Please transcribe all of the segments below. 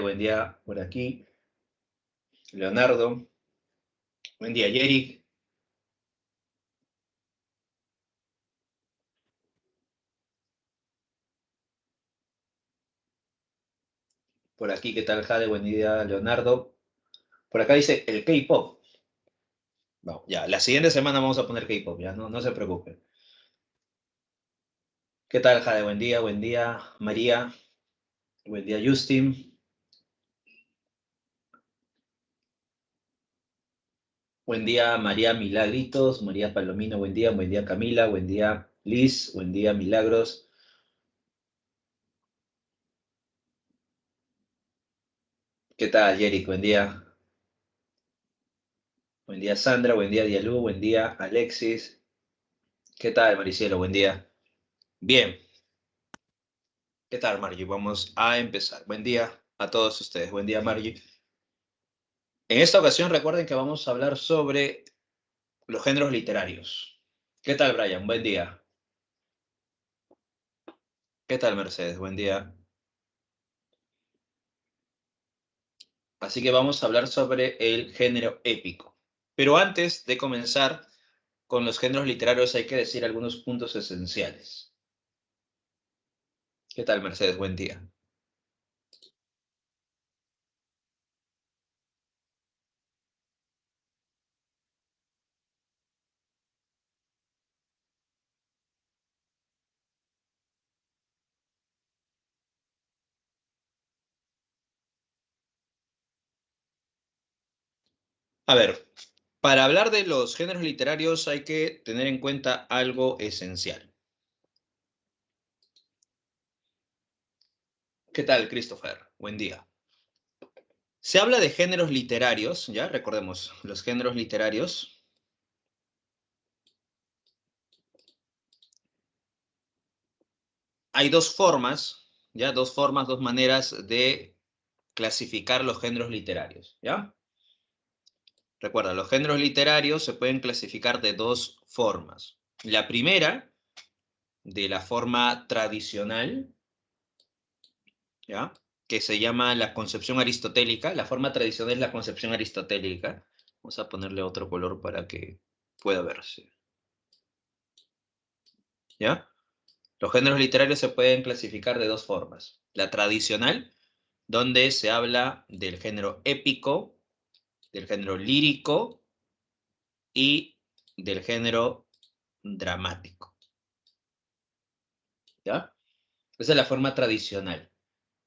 Buen día por aquí. Leonardo. Buen día, Yerick. Por aquí, ¿qué tal, Jade? Buen día, Leonardo. Por acá dice el K-pop. Vamos, ya, la siguiente semana vamos a poner K-pop, ya, no se preocupen. ¿Qué tal, Jade? Buen día, María. Buen día, Justin. Buen día, María Milagritos. María Palomino, buen día, Camila. Buen día, Liz. Buen día, Milagros. ¿Qué tal, Yerick? Buen día. Buen día, Sandra. Buen día, Dialú. Buen día, Alexis. ¿Qué tal, Maricielo? Buen día. Bien. ¿Qué tal, Margie? Vamos a empezar. Buen día a todos ustedes. Buen día, Margie. En esta ocasión recuerden que vamos a hablar sobre los géneros literarios. ¿Qué tal, Brian? Buen día. ¿Qué tal, Mercedes? Buen día. Así que vamos a hablar sobre el género épico. Pero antes de comenzar con los géneros literarios hay que decir algunos puntos esenciales. ¿Qué tal, Mercedes? Buen día. A ver, para hablar de los géneros literarios hay que tener en cuenta algo esencial. ¿Qué tal, Christopher? Buen día. Se habla de géneros literarios, ya recordemos, los géneros literarios. Hay dos formas, ya, dos maneras de clasificar los géneros literarios, ¿ya? Recuerda, los géneros literarios se pueden clasificar de dos formas. La primera, de la forma tradicional, ¿ya? Que se llama la concepción aristotélica. La forma tradicional es la concepción aristotélica. Vamos a ponerle otro color para que pueda verse, ¿ya? Los géneros literarios se pueden clasificar de dos formas. La tradicional, donde se habla del género épico, del género lírico y del género dramático. ¿Ya? Esa es la forma tradicional,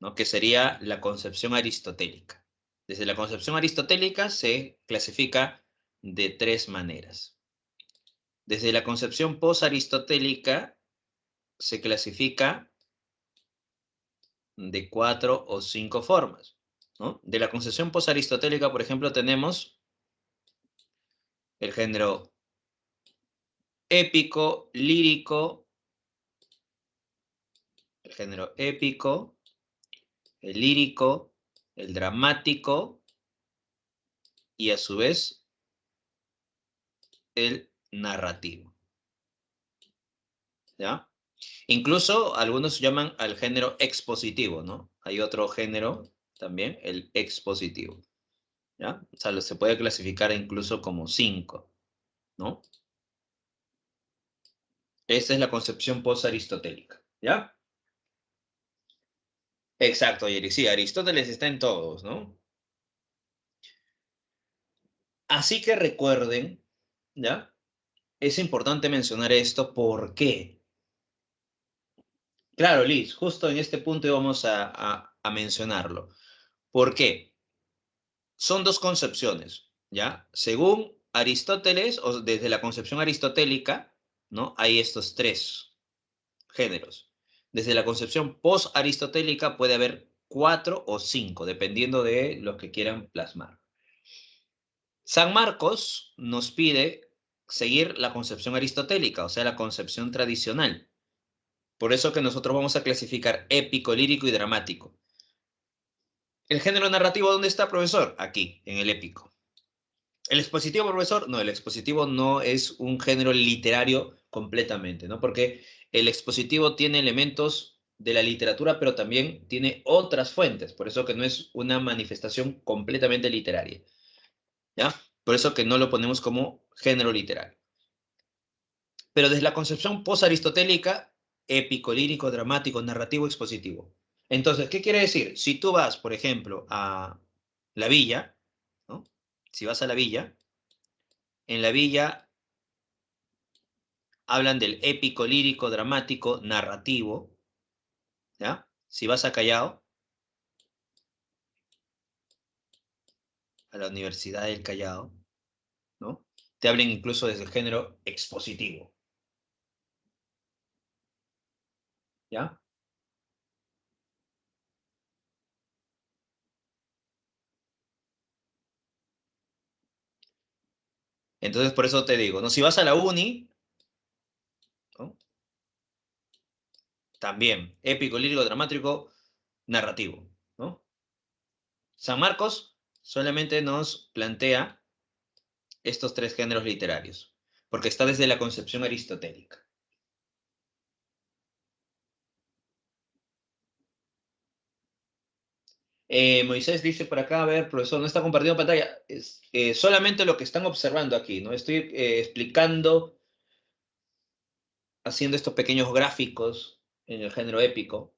¿no? Que sería la concepción aristotélica. Desde la concepción aristotélica se clasifica de tres maneras. Desde la concepción post-aristotélica se clasifica de cuatro o cinco formas, ¿no? De la concepción post-aristotélica, por ejemplo, tenemos el género épico, lírico, el género épico, el lírico, el dramático y a su vez el narrativo, ¿ya? Incluso algunos llaman al género expositivo, ¿no? Hay otro género también, el expositivo, ¿ya? O sea, se puede clasificar incluso como cinco, ¿no? Esa es la concepción post-aristotélica, ¿ya? Exacto, Yeri. Sí, Aristóteles está en todos, ¿no? Así que recuerden, ¿ya? Es importante mencionar esto, ¿por qué? Claro, Liz, justo en este punto íbamos a mencionarlo. ¿Por qué? Son dos concepciones, ¿ya? Según Aristóteles, o desde la concepción aristotélica, ¿no? Hay estos tres géneros. Desde la concepción post-aristotélica puede haber cuatro o cinco, dependiendo de los que quieran plasmar. San Marcos nos pide seguir la concepción aristotélica, o sea, la concepción tradicional. Por eso que nosotros vamos a clasificar épico, lírico y dramático. ¿El género narrativo dónde está, profesor? Aquí, en el épico. ¿El expositivo, profesor? No, el expositivo no es un género literario completamente, ¿no? Porque el expositivo tiene elementos de la literatura, pero también tiene otras fuentes, por eso que no es una manifestación completamente literaria, ¿ya? Por eso que no lo ponemos como género literario. Pero desde la concepción post-aristotélica, épico, lírico, dramático, narrativo, expositivo. Entonces, ¿qué quiere decir? Si tú vas, por ejemplo, a la villa, ¿no? Si vas a la villa, en la villa hablan del épico, lírico, dramático, narrativo, ¿ya? Si vas a Callao, a la Universidad del Callao, ¿no? Te hablan incluso desde el género expositivo, ¿ya? Entonces, por eso te digo, ¿no? Si vas a la uni, ¿no? También, épico, lírico, dramático, narrativo, ¿no? San Marcos solamente nos plantea estos tres géneros literarios, porque está desde la concepción aristotélica. Moisés dice por acá, a ver, profesor, no está compartiendo pantalla, es solamente lo que están observando aquí, ¿no? Estoy explicando, haciendo estos pequeños gráficos en el género épico.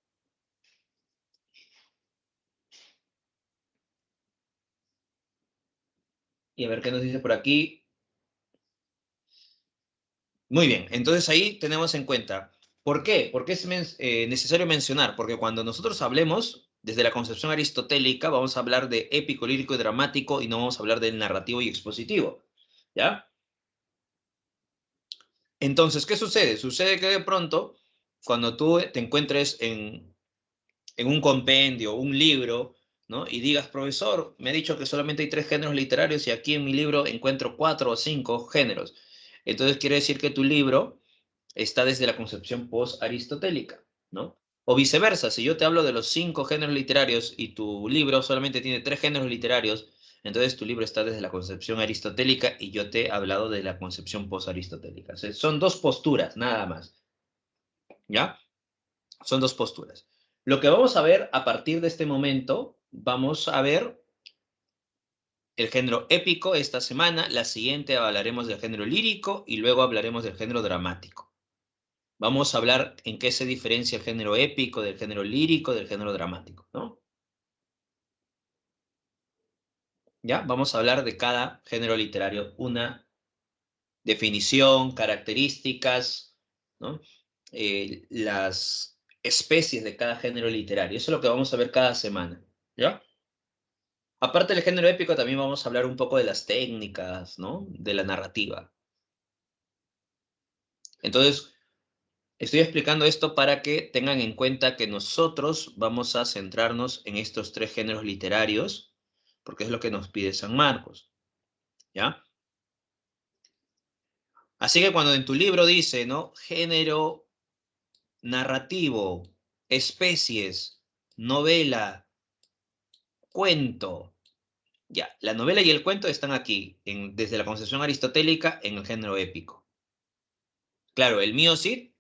Y a ver qué nos dice por aquí. Muy bien, entonces ahí tenemos en cuenta. ¿Por qué? Porque es necesario mencionar, porque cuando nosotros hablemos desde la concepción aristotélica, vamos a hablar de épico, lírico y dramático y no vamos a hablar del narrativo y expositivo. ¿Ya? Entonces, ¿qué sucede? Sucede que de pronto, cuando tú te encuentres en un compendio, un libro, ¿no? Y digas, profesor, me ha dicho que solamente hay tres géneros literarios y aquí en mi libro encuentro cuatro o cinco géneros. Entonces quiere decir que tu libro está desde la concepción post-aristotélica, ¿no? O viceversa, si yo te hablo de los cinco géneros literarios y tu libro solamente tiene tres géneros literarios, entonces tu libro está desde la concepción aristotélica y yo te he hablado de la concepción post-aristotélica. O sea, son dos posturas, nada más, ¿ya? Son dos posturas. Lo que vamos a ver a partir de este momento, vamos a ver el género épico esta semana, la siguiente hablaremos del género lírico y luego hablaremos del género dramático. Vamos a hablar en qué se diferencia el género épico del género lírico, del género dramático, ¿no? ¿Ya? Vamos a hablar de cada género literario, una definición, características, ¿no? Las especies de cada género literario. Eso es lo que vamos a ver cada semana, ¿ya? Aparte del género épico, también vamos a hablar un poco de las técnicas, ¿no? De la narrativa. Entonces, estoy explicando esto para que tengan en cuenta que nosotros vamos a centrarnos en estos tres géneros literarios, porque es lo que nos pide San Marcos, ¿ya? Así que cuando en tu libro dice, ¿no? Género narrativo, especies, novela, cuento, ya, la novela y el cuento están aquí, desde la concepción aristotélica, en el género épico. Claro, el mío Cid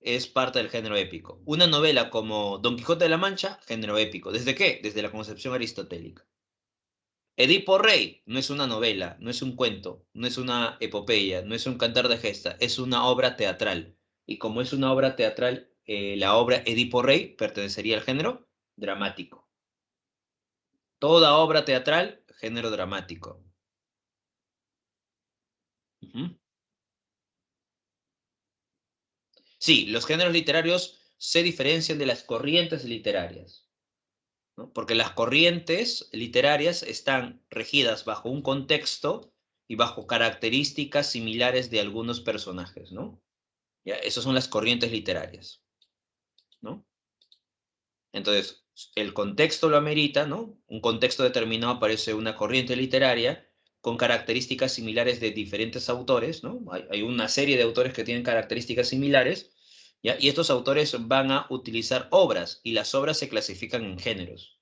es parte del género épico. Una novela como Don Quijote de la Mancha, género épico. ¿Desde qué? Desde la concepción aristotélica. Edipo Rey no es una novela, no es un cuento, no es una epopeya, no es un cantar de gesta, es una obra teatral. Y como es una obra teatral, la obra Edipo Rey pertenecería al género dramático. Toda obra teatral, género dramático. Ujú. Sí, los géneros literarios se diferencian de las corrientes literarias, ¿no? Porque las corrientes literarias están regidas bajo un contexto y bajo características similares de algunos personajes, ¿no? ¿Ya? Esas son las corrientes literarias, ¿no? Entonces, el contexto lo amerita, ¿no? Un contexto determinado aparece una corriente literaria con características similares de diferentes autores, ¿no? Hay una serie de autores que tienen características similares, ¿ya? Y estos autores van a utilizar obras y las obras se clasifican en géneros,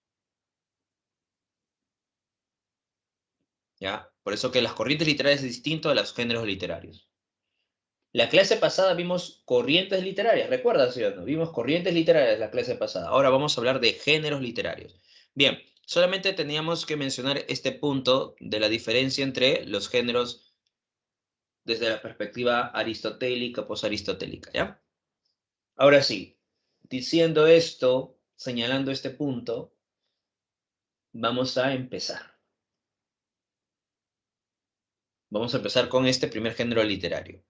¿ya? Por eso que las corrientes literarias es distinto a los géneros literarios. La clase pasada vimos corrientes literarias, ¿recuerdas, sí o no? Vimos corrientes literarias la clase pasada. Ahora vamos a hablar de géneros literarios. Bien, solamente teníamos que mencionar este punto de la diferencia entre los géneros desde la perspectiva aristotélica, posaristotélica, ¿ya? Ahora sí, diciendo esto, señalando este punto, vamos a empezar. Vamos a empezar con este primer género literario.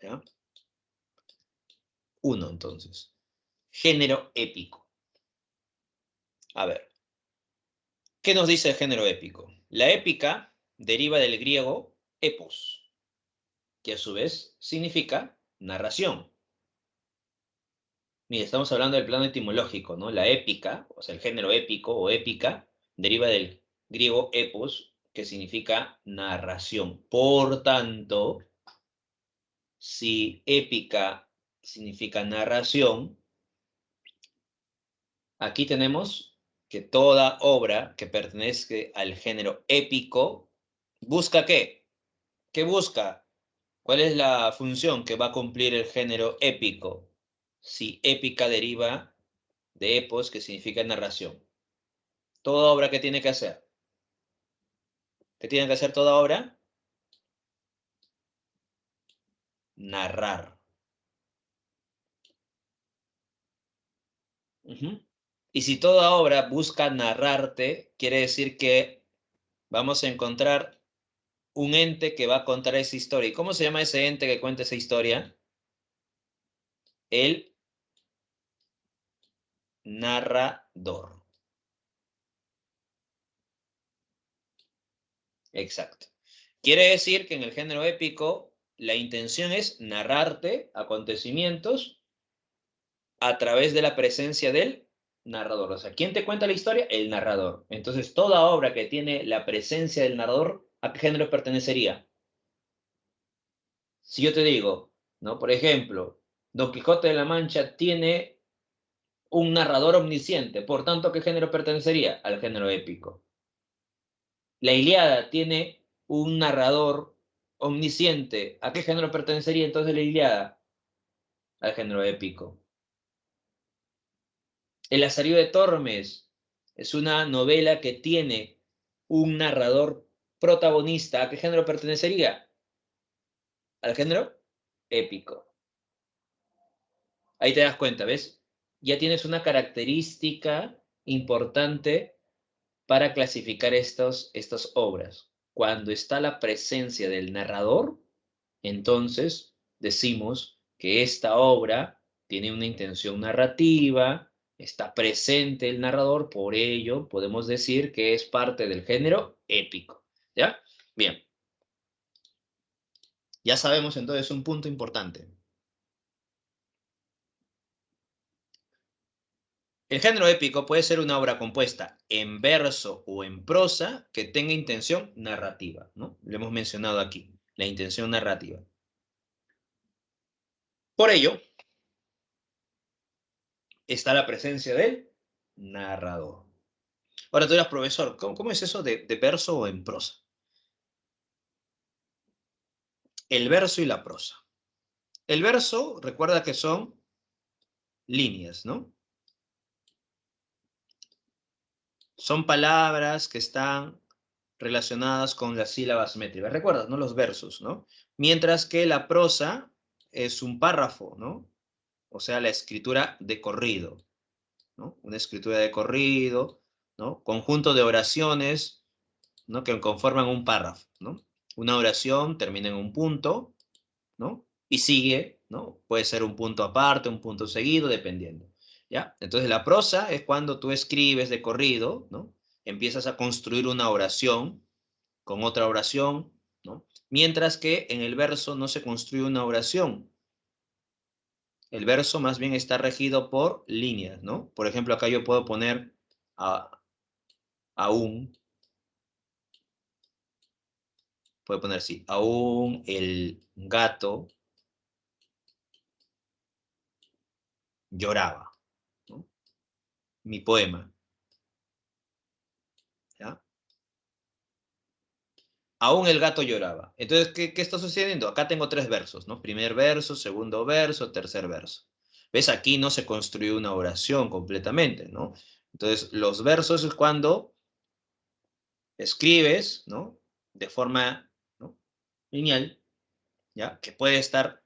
¿Ya? Uno, entonces. Género épico. A ver, ¿qué nos dice el género épico? La épica deriva del griego epos, que a su vez significa narración. Mira, estamos hablando del plano etimológico, ¿no? La épica, o sea, el género épico o épica, deriva del griego epos, que significa narración. Por tanto, si épica significa narración, aquí tenemos que toda obra que pertenezca al género épico, ¿busca qué? ¿Qué busca? ¿Cuál es la función que va a cumplir el género épico? Si épica deriva de epos, que significa narración. Toda obra que tiene que hacer. ¿Qué tiene que hacer toda obra? Narrar. Ujú. Y si toda obra busca narrarte, quiere decir que vamos a encontrar un ente que va a contar esa historia. ¿Y cómo se llama ese ente que cuenta esa historia? El narrador. Exacto. Quiere decir que en el género épico la intención es narrarte acontecimientos a través de la presencia del narrador. O sea, ¿quién te cuenta la historia? El narrador. Entonces, toda obra que tiene la presencia del narrador, ¿a qué género pertenecería? Si yo te digo, ¿no? Por ejemplo, Don Quijote de la Mancha tiene un narrador omnisciente, por tanto, ¿a qué género pertenecería? Al género épico. La Ilíada tiene un narrador omnisciente, ¿a qué género pertenecería entonces la Ilíada? Al género épico. El Lazarillo de Tormes es una novela que tiene un narrador protagonista. ¿A qué género pertenecería? Al género épico. Ahí te das cuenta, ¿ves? Ya tienes una característica importante para clasificar estas obras. Cuando está la presencia del narrador, entonces decimos que esta obra tiene una intención narrativa, está presente el narrador, por ello podemos decir que es parte del género épico. ¿Ya? Bien, ya sabemos entonces un punto importante. El género épico puede ser una obra compuesta en verso o en prosa que tenga intención narrativa, ¿no? Lo hemos mencionado aquí, la intención narrativa. Por ello, está la presencia del narrador. Ahora tú dirás, profesor, ¿cómo es eso de verso o en prosa? El verso y la prosa. El verso, recuerda que son líneas, ¿no? Son palabras que están relacionadas con las sílabas métricas. ¿Recuerdas, no? Los versos, ¿no? Mientras que la prosa es un párrafo, ¿no? O sea, la escritura de corrido, ¿no? Una escritura de corrido, ¿no? Conjunto de oraciones, ¿no? Que conforman un párrafo, ¿no? Una oración termina en un punto, ¿no? Y sigue, ¿no? Puede ser un punto aparte, un punto seguido, dependiendo, ¿ya? Entonces la prosa es cuando tú escribes de corrido, ¿no? Empiezas a construir una oración con otra oración, ¿no? Mientras que en el verso no se construye una oración. El verso más bien está regido por líneas, ¿no? Por ejemplo, acá yo puedo poner a, aún, puedo poner así, aún el gato lloraba, ¿no? Mi poema, ¿ya? Aún el gato lloraba. Entonces, ¿qué está sucediendo? Acá tengo 3 versos, ¿no? Primer verso, segundo verso, tercer verso. ¿Ves? Aquí no se construye una oración completamente, ¿no? Entonces, los versos es cuando escribes, ¿no? De forma, ¿no?, lineal, ¿ya? Que puede estar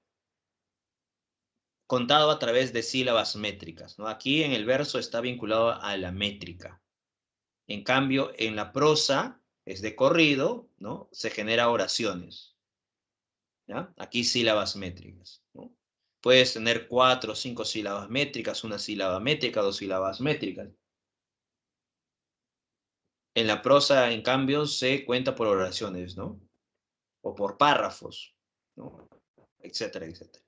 contado a través de sílabas métricas, ¿no? Aquí en el verso está vinculado a la métrica. En cambio, en la prosa es de corrido, ¿no? Se genera oraciones, ¿ya? Aquí sílabas métricas, ¿no? Puedes tener 4 o 5 sílabas métricas, una sílaba métrica, 2 sílabas métricas. En la prosa, en cambio, se cuenta por oraciones, ¿no? O por párrafos, ¿no? Etcétera, etcétera.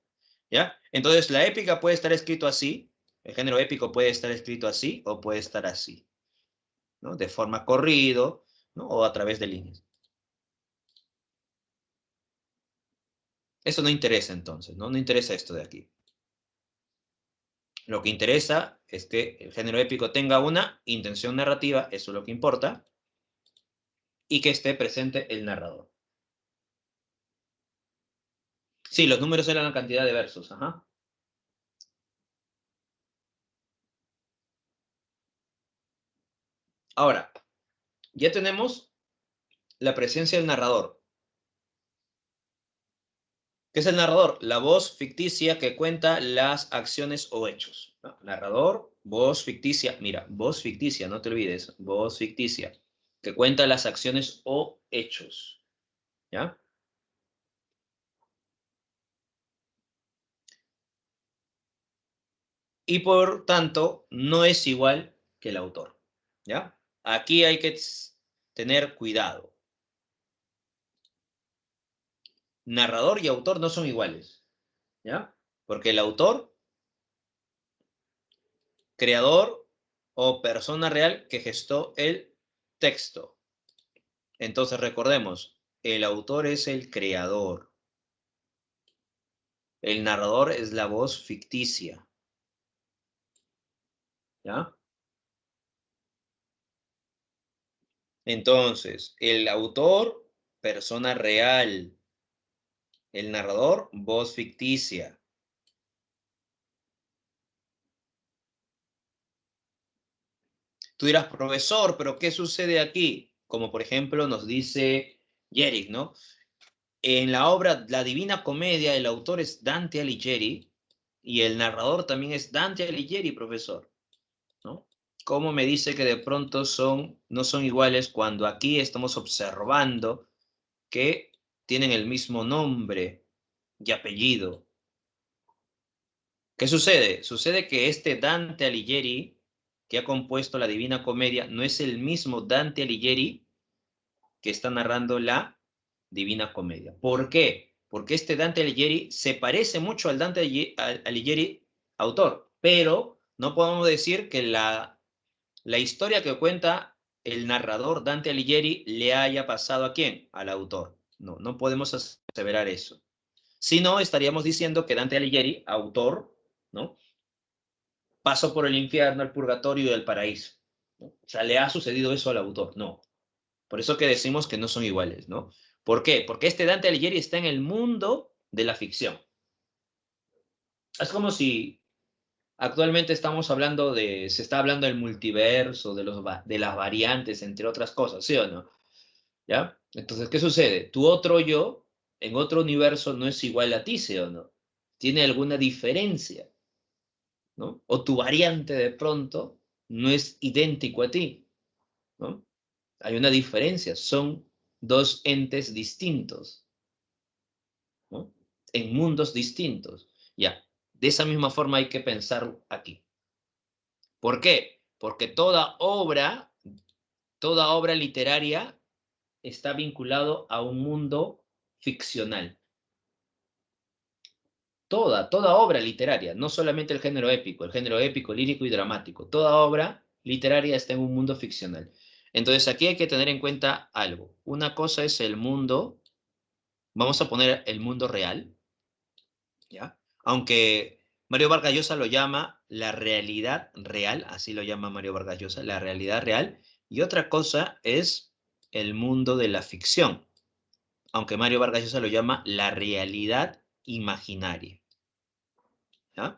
¿Ya? Entonces, la épica puede estar escrito así, el género épico puede estar escrito así o puede estar así, ¿no? De forma corrido, ¿no? O a través de líneas. Eso no interesa entonces, ¿no? No interesa esto de aquí. Lo que interesa es que el género épico tenga una intención narrativa, eso es lo que importa, y que esté presente el narrador. Sí, los números eran la cantidad de versos, ajá. Ahora, ya tenemos la presencia del narrador. ¿Qué es el narrador? La voz ficticia que cuenta las acciones o hechos, ¿no? Narrador, voz ficticia. Mira, voz ficticia, no te olvides. Voz ficticia, que cuenta las acciones o hechos, ¿ya? Y por tanto, no es igual que el autor, ¿ya? Aquí hay que tener cuidado. Narrador y autor no son iguales, ¿ya? Porque el autor, creador o persona real que gestó el texto. Entonces recordemos, el autor es el creador, el narrador es la voz ficticia, ¿ya? Entonces, el autor, persona real, el narrador, voz ficticia. Tú dirás, profesor, pero ¿qué sucede aquí? Como por ejemplo nos dice Yerick, ¿no? En la obra La Divina Comedia, el autor es Dante Alighieri y el narrador también es Dante Alighieri, profesor, ¿no? ¿Cómo me dice que de pronto no son iguales cuando aquí estamos observando que tienen el mismo nombre y apellido? ¿Qué sucede? Sucede que este Dante Alighieri, que ha compuesto la Divina Comedia, no es el mismo Dante Alighieri que está narrando la Divina Comedia. ¿Por qué? Porque este Dante Alighieri se parece mucho al Dante Alighieri autor, pero no podemos decir que la historia que cuenta el narrador Dante Alighieri le haya pasado ¿a quién? Al autor. No, no podemos aseverar eso. Si no, estaríamos diciendo que Dante Alighieri, autor, ¿no?, pasó por el infierno, el purgatorio y el paraíso, ¿no? O sea, le ha sucedido eso al autor. No. Por eso que decimos que no son iguales, ¿no? ¿Por qué? Porque este Dante Alighieri está en el mundo de la ficción. Es como si actualmente se está hablando del multiverso, de las variantes, entre otras cosas, ¿sí o no? ¿Ya? Entonces, ¿qué sucede? Tu otro yo, en otro universo, no es igual a ti, ¿sí o no? Tiene alguna diferencia, ¿no? O tu variante de pronto no es idéntico a ti, ¿no? Hay una diferencia, son dos entes distintos, ¿no? En mundos distintos. Ya, de esa misma forma hay que pensar aquí. ¿Por qué? Porque toda obra literaria está vinculado a un mundo ficcional. Toda obra literaria, no solamente el género épico, lírico y dramático, toda obra literaria está en un mundo ficcional. Entonces aquí hay que tener en cuenta algo. Una cosa es el mundo, vamos a poner el mundo real, ¿ya? Aunque Mario Vargas Llosa lo llama la realidad real, así lo llama Mario Vargas Llosa, la realidad real, y otra cosa es el mundo de la ficción, aunque Mario Vargas Llosa lo llama la realidad imaginaria. ¿Ya?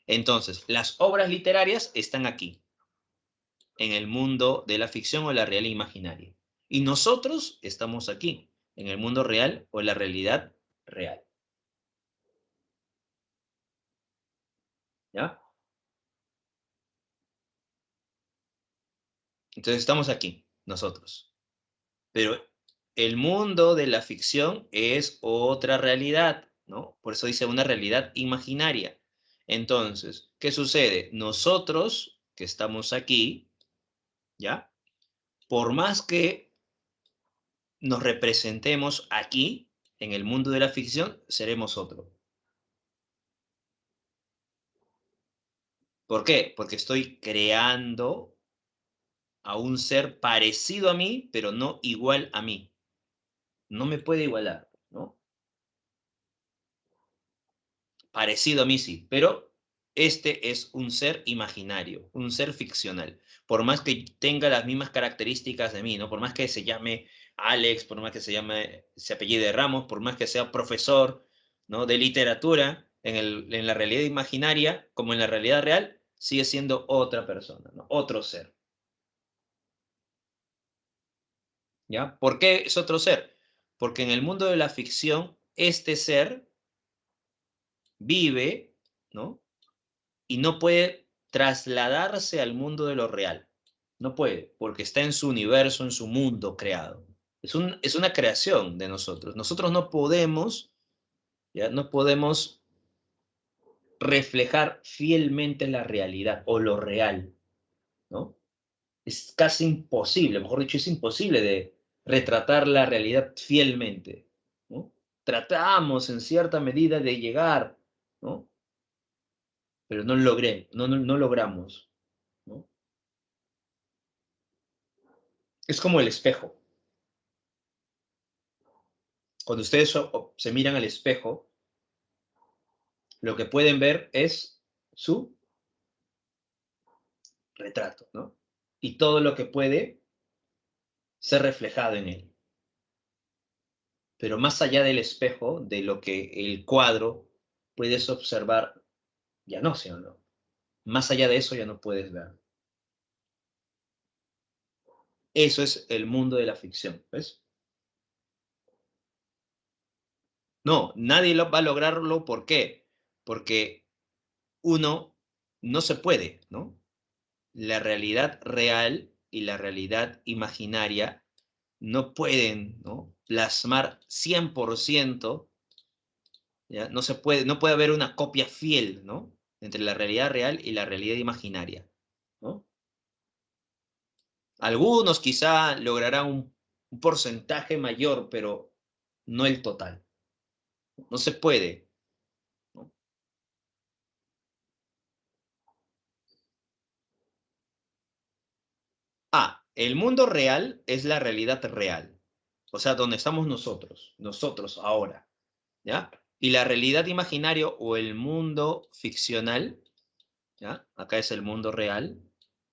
Entonces, las obras literarias están aquí, en el mundo de la ficción o la realidad imaginaria. Y nosotros estamos aquí, en el mundo real o la realidad real. ¿Ya? Entonces estamos aquí, nosotros. Pero el mundo de la ficción es otra realidad, ¿no? Por eso dice una realidad imaginaria. Entonces, ¿qué sucede? Nosotros que estamos aquí, ¿ya? Por más que nos representemos aquí, en el mundo de la ficción, seremos otro. ¿Por qué? Porque estoy creando a un ser parecido a mí, pero no igual a mí. No me puede igualar, ¿no? Parecido a mí sí, pero este es un ser imaginario, un ser ficcional. Por más que tenga las mismas características de mí, ¿no? Por más que se llame Alex, por más que se apellide Ramos, por más que sea profesor, ¿no? De literatura, en la realidad imaginaria, como en la realidad real, sigue siendo otra persona, ¿no? Otro ser, ¿ya? ¿Por qué es otro ser? Porque en el mundo de la ficción, este ser vive, ¿no? Y no puede trasladarse al mundo de lo real. No puede, porque está en su universo, en su mundo creado. Es una creación de nosotros. Nosotros no podemos, ¿ya? No podemos reflejar fielmente la realidad o lo real, ¿no? Es casi imposible, mejor dicho, es imposible de retratar la realidad fielmente, ¿no? Tratamos en cierta medida de llegar, ¿no? Pero no logramos, ¿no? Es como el espejo. Cuando ustedes se miran al espejo, lo que pueden ver es su retrato, ¿no? Y todo lo que puede ser reflejado en él. Pero más allá del espejo, de lo que el cuadro puedes observar, ya no, ¿sí o no? Más allá de eso ya no puedes ver. Eso es el mundo de la ficción, ¿ves? No, nadie va a lograrlo. ¿Por qué? Porque uno no se puede, ¿no? La realidad real y la realidad imaginaria no pueden, ¿no? Plasmar 100%, ¿ya? No puede haber una copia fiel, ¿no? Entre la realidad real y la realidad imaginaria, ¿no? Algunos quizá lograrán un porcentaje mayor, pero no el total. No se puede, ¿no? El mundo real es la realidad real, o sea, donde estamos nosotros ahora, ¿ya? Y la realidad imaginaria o el mundo ficcional, ¿ya? Acá es el mundo real,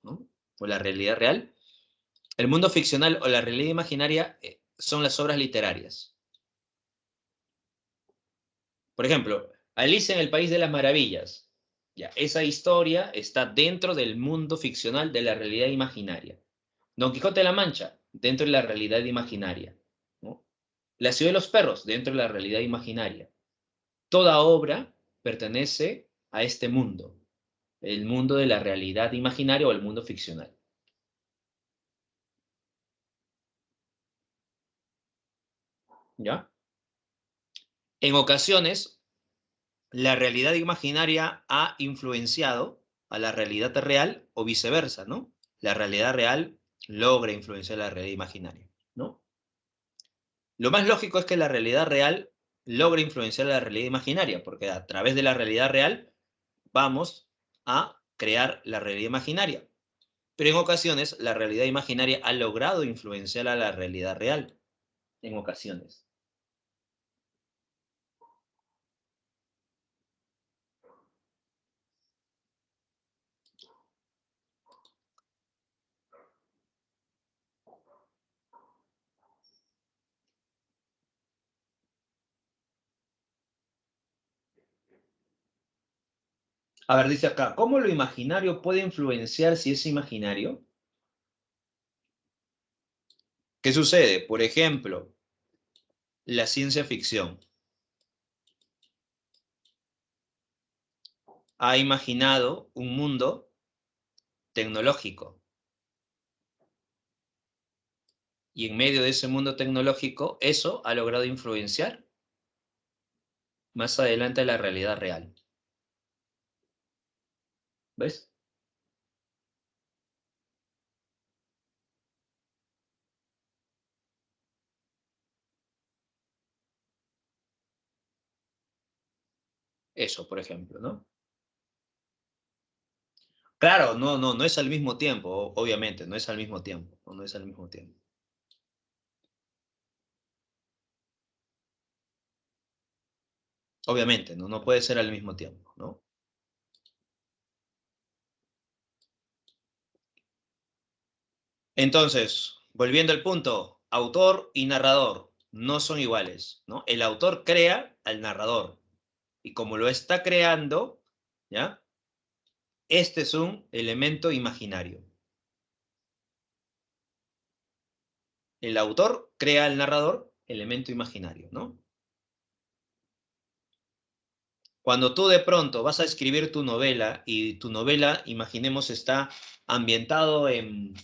¿no? O la realidad real. El mundo ficcional o la realidad imaginaria son las obras literarias. Por ejemplo, Alicia en el País de las Maravillas. Ya, esa historia está dentro del mundo ficcional de la realidad imaginaria. Don Quijote de la Mancha, dentro de la realidad imaginaria, ¿no? La Ciudad de los Perros, dentro de la realidad imaginaria. Toda obra pertenece a este mundo, el mundo de la realidad imaginaria o el mundo ficcional. ¿Ya? En ocasiones, la realidad imaginaria ha influenciado a la realidad real o viceversa, ¿no? La realidad real logra influenciar la realidad imaginaria, ¿no? Lo más lógico es que la realidad real logre influenciar la realidad imaginaria, porque a través de la realidad real vamos a crear la realidad imaginaria. Pero en ocasiones la realidad imaginaria ha logrado influenciar a la realidad real. En ocasiones. A ver, dice acá, ¿cómo lo imaginario puede influenciar si es imaginario? ¿Qué sucede? Por ejemplo, la ciencia ficción ha imaginado un mundo tecnológico y en medio de ese mundo tecnológico eso ha logrado influenciar más adelante la realidad real. ¿Ves? Eso, por ejemplo, ¿no? Claro, no es al mismo tiempo, obviamente, no es al mismo tiempo, no es al mismo tiempo. Obviamente, no puede ser al mismo tiempo, ¿no? Entonces, volviendo al punto, autor y narrador no son iguales, ¿no? El autor crea al narrador y como lo está creando, ¿ya? Este es un elemento imaginario. El autor crea al narrador, elemento imaginario, ¿no? Cuando tú de pronto vas a escribir tu novela y tu novela, imaginemos, está ambientado en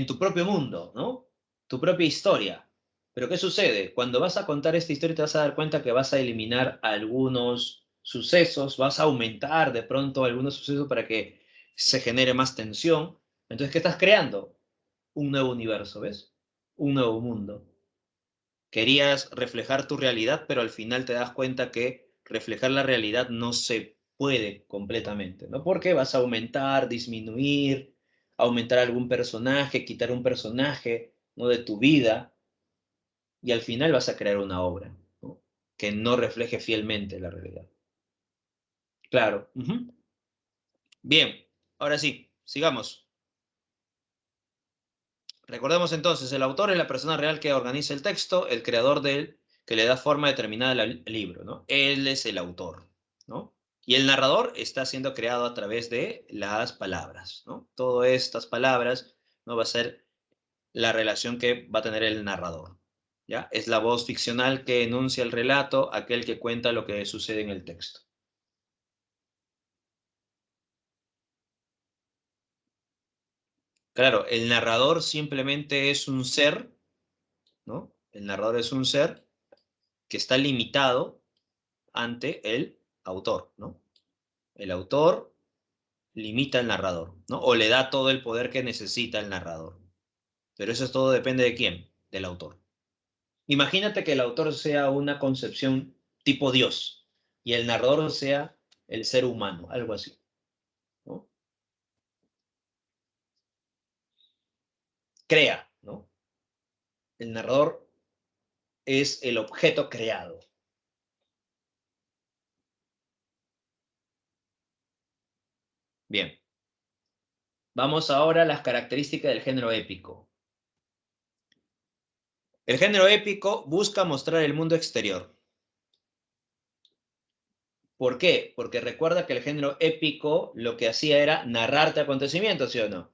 tu propio mundo, ¿no? Tu propia historia. Pero ¿qué sucede? Cuando vas a contar esta historia te vas a dar cuenta que vas a eliminar algunos sucesos, vas a aumentar de pronto algunos sucesos para que se genere más tensión. Entonces, ¿qué estás creando? Un nuevo universo, ¿ves? Un nuevo mundo. Querías reflejar tu realidad, pero al final te das cuenta que reflejar la realidad no se puede completamente, ¿no? Porque vas a aumentar, disminuir, aumentar algún personaje, quitar un personaje, ¿no? De tu vida, y al final vas a crear una obra, ¿no? Que no refleje fielmente la realidad. Claro. Ujú. Bien, ahora sí, sigamos. Recordemos entonces, el autor es la persona real que organiza el texto, el creador de él, que le da forma determinada al libro, ¿no? Él es el autor, ¿no? Y el narrador está siendo creado a través de las palabras, ¿no? Todas estas palabras, ¿no? Va a ser la relación que va a tener el narrador, ¿ya? Es la voz ficcional que enuncia el relato, aquel que cuenta lo que sucede en el texto. Claro, el narrador simplemente es un ser, ¿no? El narrador es un ser que está limitado ante el autor, ¿no? El autor limita al narrador, ¿no? O le da todo el poder que necesita el narrador. Pero eso todo depende de quién, del autor. Imagínate que el autor sea una concepción tipo Dios y el narrador sea el ser humano, algo así, ¿no? Crea, ¿no? El narrador es el objeto creado. Bien, vamos ahora a las características del género épico. El género épico busca mostrar el mundo exterior. ¿Por qué? Porque recuerda que el género épico lo que hacía era narrarte acontecimientos, ¿sí o no?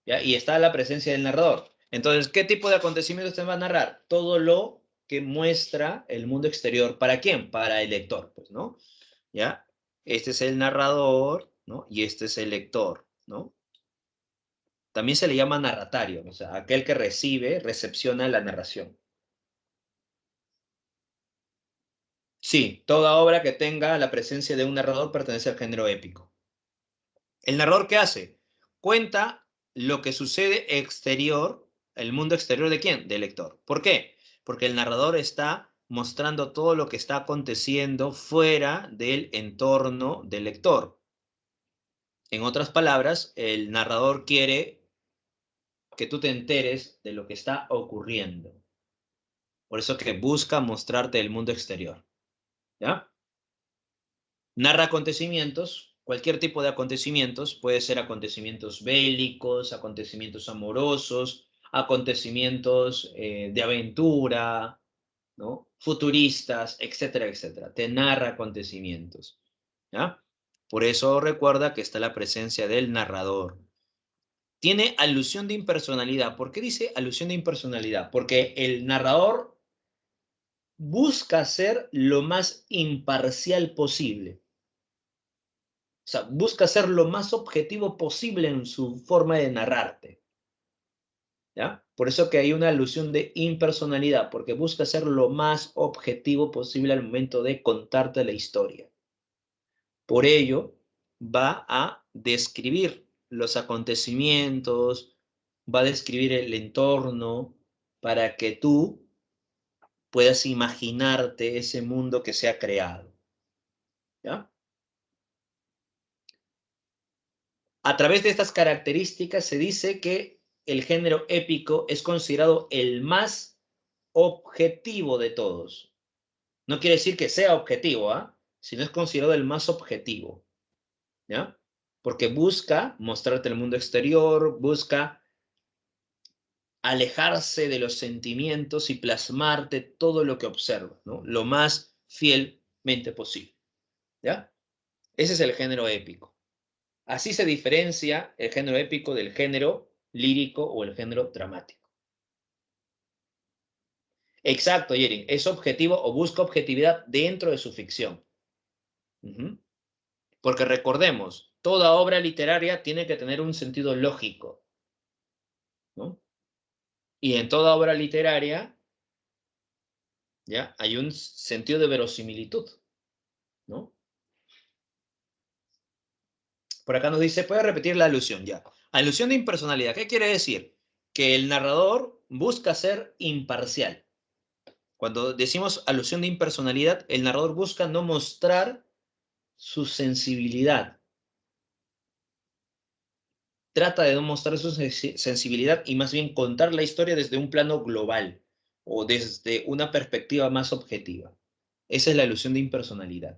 ¿Ya? Y está la presencia del narrador. Entonces, ¿qué tipo de acontecimientos te va a narrar? Todo lo que muestra el mundo exterior. ¿Para quién? Para el lector, pues, ¿no? ¿Ya? Este es el narrador, ¿no? Y este es el lector, ¿no? También se le llama narratario, o sea, aquel que recibe, recepciona la narración. Sí, toda obra que tenga la presencia de un narrador pertenece al género épico. ¿El narrador qué hace? Cuenta lo que sucede exterior, el mundo exterior de quién? Del lector. ¿Por qué? Porque el narrador está mostrando todo lo que está aconteciendo fuera del entorno del lector. En otras palabras, el narrador quiere que tú te enteres de lo que está ocurriendo. Por eso que busca mostrarte el mundo exterior. ¿Ya? Narra acontecimientos, cualquier tipo de acontecimientos, puede ser acontecimientos bélicos, acontecimientos amorosos, acontecimientos de aventura, ¿no? Futuristas, etcétera, etcétera. Te narra acontecimientos, ¿ya? Por eso recuerda que está la presencia del narrador. Tiene alusión de impersonalidad. ¿Por qué dice alusión de impersonalidad? Porque el narrador busca ser lo más imparcial posible. O sea, busca ser lo más objetivo posible en su forma de narrarte. ¿Ya? Por eso que hay una alusión de impersonalidad, porque busca ser lo más objetivo posible al momento de contarte la historia. Por ello, va a describir los acontecimientos, va a describir el entorno para que tú puedas imaginarte ese mundo que se ha creado. ¿Ya? A través de estas características se dice que el género épico es considerado el más objetivo de todos. No quiere decir que sea objetivo, ¿ah? Sino es considerado el más objetivo, ¿ya? Porque busca mostrarte el mundo exterior, busca alejarse de los sentimientos y plasmarte todo lo que observa, ¿no? Lo más fielmente posible, ¿ya? Ese es el género épico. Así se diferencia el género épico del género lírico o el género dramático. Exacto, Yerin. Es objetivo o busca objetividad dentro de su ficción. Porque recordemos, toda obra literaria tiene que tener un sentido lógico, ¿no? Y en toda obra literaria, ¿ya? Hay un sentido de verosimilitud, ¿no? Por acá nos dice, puede repetir la alusión ya. Alusión de impersonalidad, ¿qué quiere decir? Que el narrador busca ser imparcial. Cuando decimos alusión de impersonalidad, el narrador busca no mostrar su sensibilidad. Trata de no mostrar su sensibilidad y más bien contar la historia desde un plano global o desde una perspectiva más objetiva. Esa es la ilusión de impersonalidad.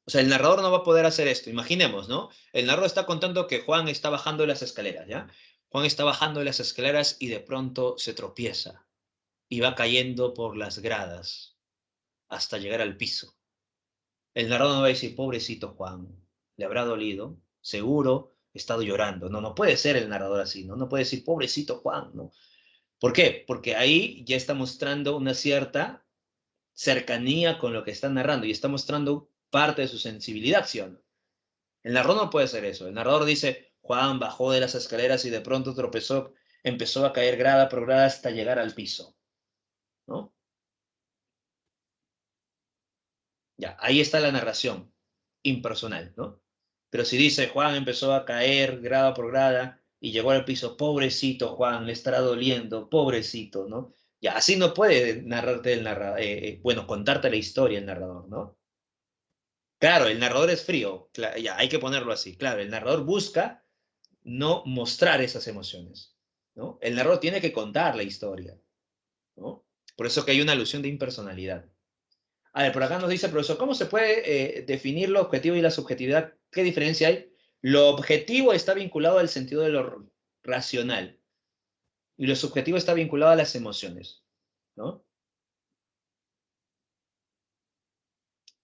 O sea, el narrador no va a poder hacer esto. Imaginemos, ¿no? El narrador está contando que Juan está bajando las escaleras, ¿ya? Juan está bajando las escaleras y de pronto se tropieza y va cayendo por las gradas hasta llegar al piso. El narrador no va a decir, pobrecito Juan, le habrá dolido, seguro, he estado llorando. No, no puede ser el narrador así, ¿no? No puede decir, pobrecito Juan, ¿no? ¿Por qué? Porque ahí ya está mostrando una cierta cercanía con lo que está narrando y está mostrando parte de su sensibilidad, ¿sí o no? El narrador no puede hacer eso. El narrador dice, Juan bajó de las escaleras y de pronto tropezó, empezó a caer grada por grada hasta llegar al piso, ¿no? Ya, ahí está la narración impersonal, ¿no? Pero si dice Juan empezó a caer grada por grada y llegó al piso, pobrecito Juan, le estará doliendo, pobrecito, ¿no? Ya, así no puede narrarte el narrador, bueno, contarte la historia el narrador, ¿no? Claro, el narrador es frío, ya, hay que ponerlo así, claro, el narrador busca no mostrar esas emociones, ¿no? El narrador tiene que contar la historia, ¿no? Por eso que hay una alusión de impersonalidad. A ver, por acá nos dice el profesor, ¿cómo se puede definir lo objetivo y la subjetividad? ¿Qué diferencia hay? Lo objetivo está vinculado al sentido de lo racional y lo subjetivo está vinculado a las emociones, ¿no?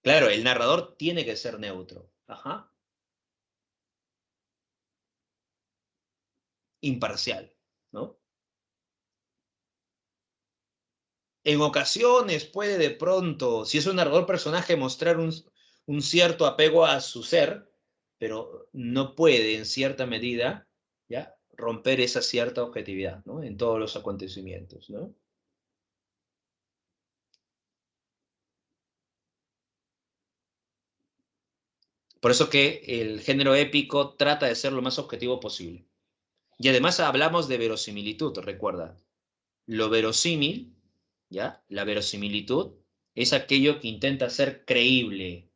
Claro, el narrador tiene que ser neutro, ajá, imparcial, ¿no? En ocasiones puede de pronto, si es un narrador personaje, mostrar un cierto apego a su ser, pero no puede en cierta medida, ¿ya? Romper esa cierta objetividad, ¿no? En todos los acontecimientos, ¿no? Por eso que el género épico trata de ser lo más objetivo posible. Y además hablamos de verosimilitud, recuerda. Lo verosímil, ¿ya? La verosimilitud es aquello que intenta ser creíble.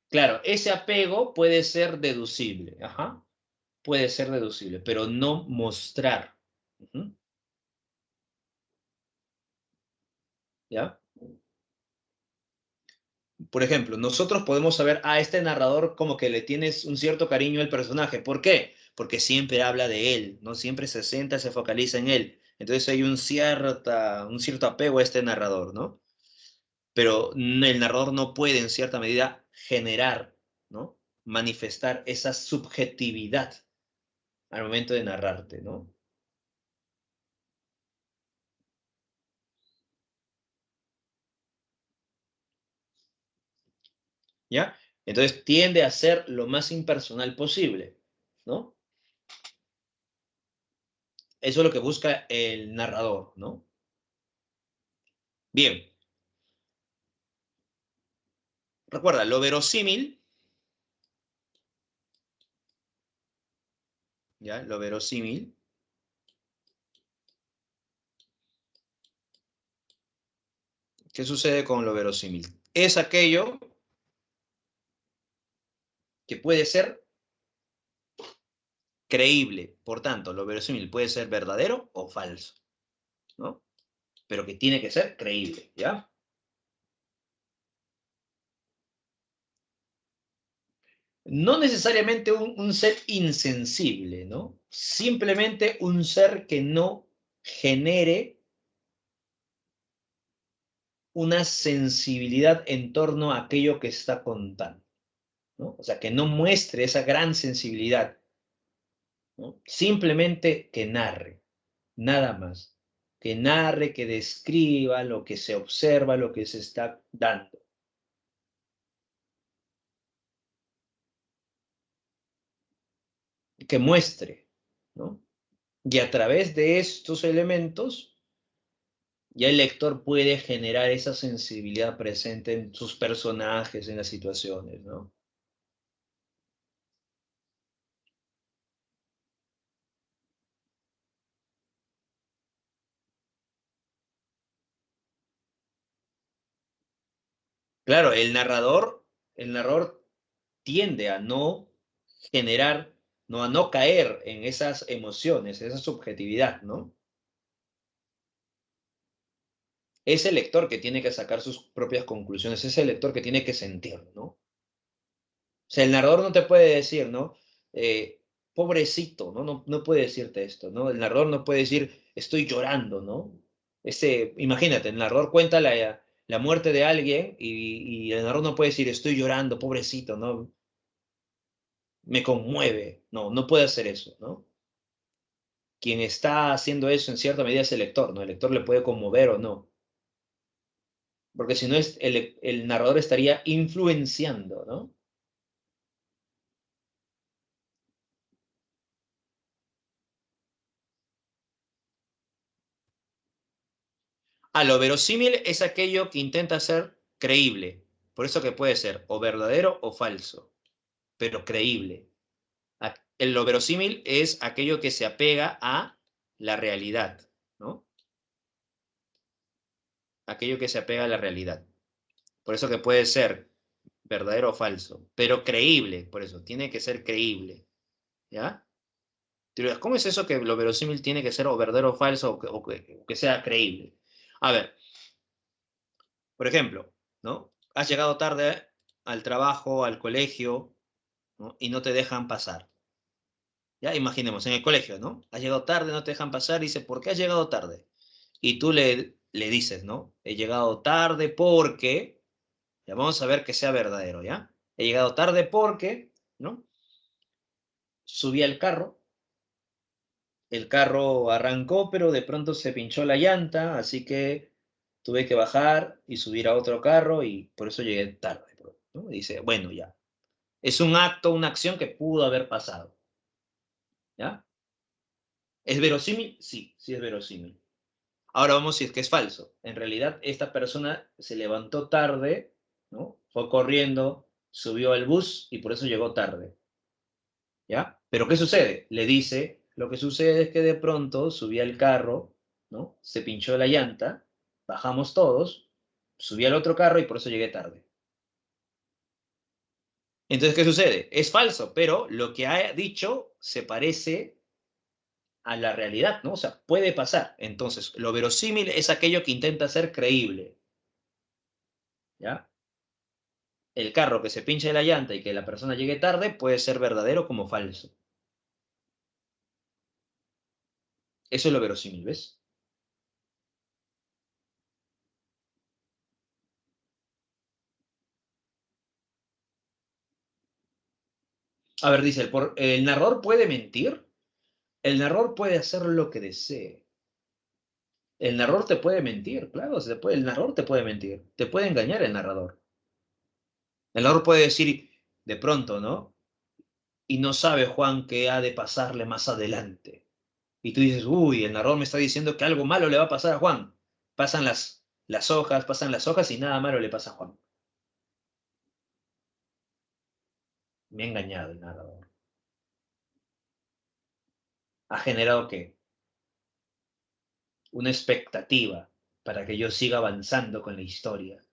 Claro, ese apego puede ser deducible, ajá, puede ser deducible, pero no mostrar, ujú, ¿ya? Por ejemplo, nosotros podemos saber, este narrador como que le tienes un cierto cariño al personaje. ¿Por qué? Porque siempre habla de él, ¿no? Siempre se centra, se focaliza en él. Entonces hay un cierto apego a este narrador, ¿no? Pero el narrador no puede, en cierta medida, generar, ¿no? Manifestar esa subjetividad al momento de narrarte, ¿no? ¿Ya? Entonces tiende a ser lo más impersonal posible, ¿no? Eso es lo que busca el narrador, ¿no? Bien, recuerda, lo verosímil, ¿ya? Lo verosímil, ¿qué sucede con lo verosímil? Es aquello que puede ser creíble, por tanto, lo verosímil puede ser verdadero o falso, ¿no? Pero que tiene que ser creíble, ¿ya? No necesariamente un ser insensible, ¿no? Simplemente un ser que no genere una sensibilidad en torno a aquello que está contando, ¿no? O sea, que no muestre esa gran sensibilidad, ¿no? Simplemente que narre, nada más. Que narre, que describa lo que se observa, lo que se está dando. Que muestre, ¿no? Y a través de estos elementos, ya el lector puede generar esa sensibilidad presente en sus personajes, en las situaciones, ¿no? Claro, el narrador tiende a no generar, no, a no caer en esas emociones, esa subjetividad, ¿no? Es el lector que tiene que sacar sus propias conclusiones, es el lector que tiene que sentir, ¿no? O sea, el narrador no te puede decir, ¿no? Pobrecito, ¿no? No puede decirte esto, ¿no? El narrador no puede decir, estoy llorando, ¿no? Imagínate, el narrador cuenta la muerte de alguien y el narrador no puede decir, estoy llorando, pobrecito, ¿no? Me conmueve. No, no puede hacer eso, ¿no? Quien está haciendo eso en cierta medida es el lector, ¿no? El lector le puede conmover o no, porque si no es el narrador estaría influenciando, ¿no? Lo verosímil es aquello que intenta ser creíble, por eso que puede ser o verdadero o falso, pero creíble. Lo verosímil es aquello que se apega a la realidad, ¿no? Aquello que se apega a la realidad. Por eso que puede ser verdadero o falso, pero creíble, por eso, tiene que ser creíble, ¿ya? Te dirás, ¿cómo es eso que lo verosímil tiene que ser o verdadero o falso o que sea creíble? A ver, por ejemplo, ¿no? Has llegado tarde al trabajo, al colegio, ¿no? Y no te dejan pasar. Ya, imaginemos, en el colegio, ¿no? Has llegado tarde, no te dejan pasar, dice, ¿por qué has llegado tarde? Y tú le dices, ¿no? He llegado tarde porque, ya vamos a ver que sea verdadero, ¿ya? He llegado tarde porque, ¿no? Subí al carro, el carro arrancó, pero de pronto se pinchó la llanta, así que tuve que bajar y subir a otro carro y por eso llegué tarde, ¿no? Y dice, bueno, ya. Es un acto, una acción que pudo haber pasado, ¿ya? ¿Es verosímil? Sí, sí es verosímil. Ahora vamos si es que es falso. En realidad, esta persona se levantó tarde, ¿no? Fue corriendo, subió al bus y por eso llegó tarde, ¿ya? Pero ¿qué sucede? Le dice, lo que sucede es que de pronto subí al carro, ¿no? Se pinchó la llanta, bajamos todos, subí al otro carro y por eso llegué tarde. Entonces, ¿qué sucede? Es falso, pero lo que ha dicho se parece a la realidad, ¿no? O sea, puede pasar. Entonces, lo verosímil es aquello que intenta ser creíble, ¿ya? el carro que se pinche la llanta y que la persona llegue tarde puede ser verdadero como falso. Eso es lo verosímil, ¿ves? A ver, dice, ¿el narrador puede mentir? El narrador puede hacer lo que desee. El narrador te puede mentir, claro, el narrador te puede mentir, te puede engañar el narrador. El narrador puede decir de pronto, ¿no? Y no sabe Juan qué ha de pasarle más adelante. Y tú dices, uy, el narrador me está diciendo que algo malo le va a pasar a Juan. Pasan las hojas y nada malo le pasa a Juan. Me ha engañado el narrador. ¿Ha generado qué? Una expectativa para que yo siga avanzando con la historia.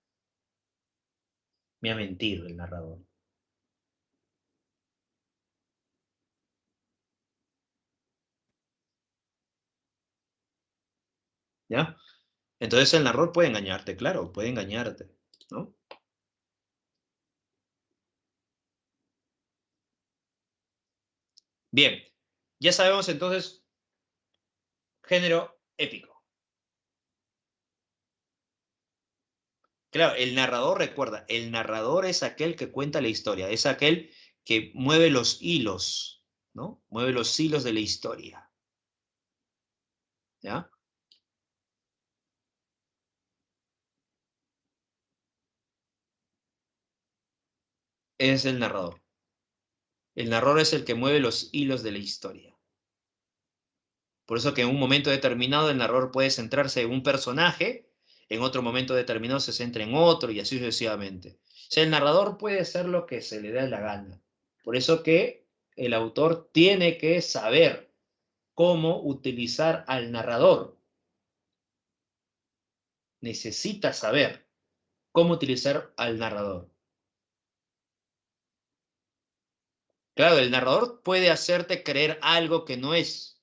Me ha mentido el narrador. ¿Ya? Entonces el narrador puede engañarte, claro, puede engañarte, ¿no? Bien, ya sabemos entonces género épico. Claro, el narrador, recuerda, el narrador es aquel que cuenta la historia, es aquel que mueve los hilos, ¿no? Mueve los hilos de la historia, ¿ya? Es el narrador. El narrador es el que mueve los hilos de la historia. Por eso que en un momento determinado el narrador puede centrarse en un personaje, en otro momento determinado se centra en otro y así sucesivamente. O sea, el narrador puede hacer lo que se le dé la gana. Por eso que el autor tiene que saber cómo utilizar al narrador. Necesita saber cómo utilizar al narrador. Claro, el narrador puede hacerte creer algo que no es.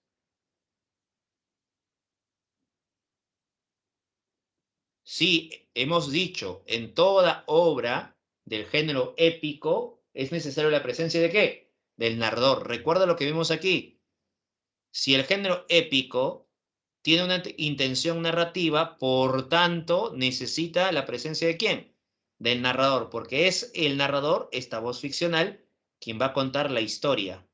Sí, hemos dicho, en toda obra del género épico es necesaria la presencia de ¿qué? Del narrador. Recuerda lo que vimos aquí. Si el género épico tiene una intención narrativa, por tanto, necesita la presencia de ¿quién? Del narrador, porque es el narrador, esta voz ficcional, quien va a contar la historia.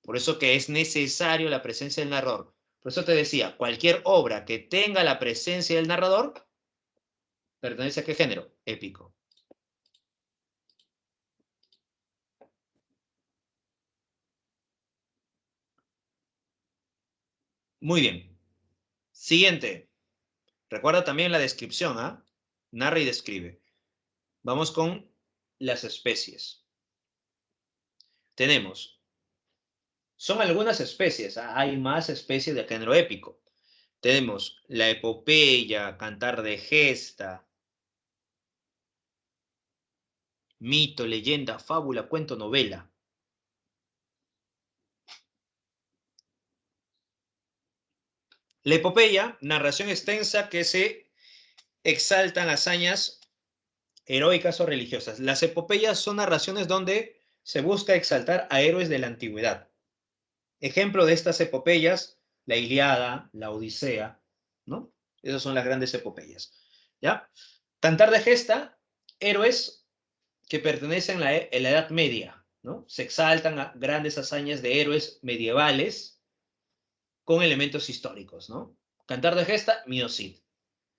Por eso que es necesario la presencia del narrador. Por eso te decía, cualquier obra que tenga la presencia del narrador, ¿pertenece a qué género? Épico. Muy bien. Siguiente. Recuerda también la descripción, ¿ah? Narra y describe. Vamos con las especies. Tenemos, son algunas especies, ¿ah? Hay más especies de género épico. Tenemos la epopeya, cantar de gesta, mito, leyenda, fábula, cuento, novela. La epopeya, narración extensa que se exaltan hazañas heroicas o religiosas. Las epopeyas son narraciones donde se busca exaltar a héroes de la antigüedad. Ejemplo de estas epopeyas, la Ilíada, la Odisea, ¿no? Esas son las grandes epopeyas, ¿ya? Cantar de gesta, héroes que pertenecen a la Edad Media, ¿no? Se exaltan a grandes hazañas de héroes medievales con elementos históricos, ¿no? Cantar de gesta, mio Cid.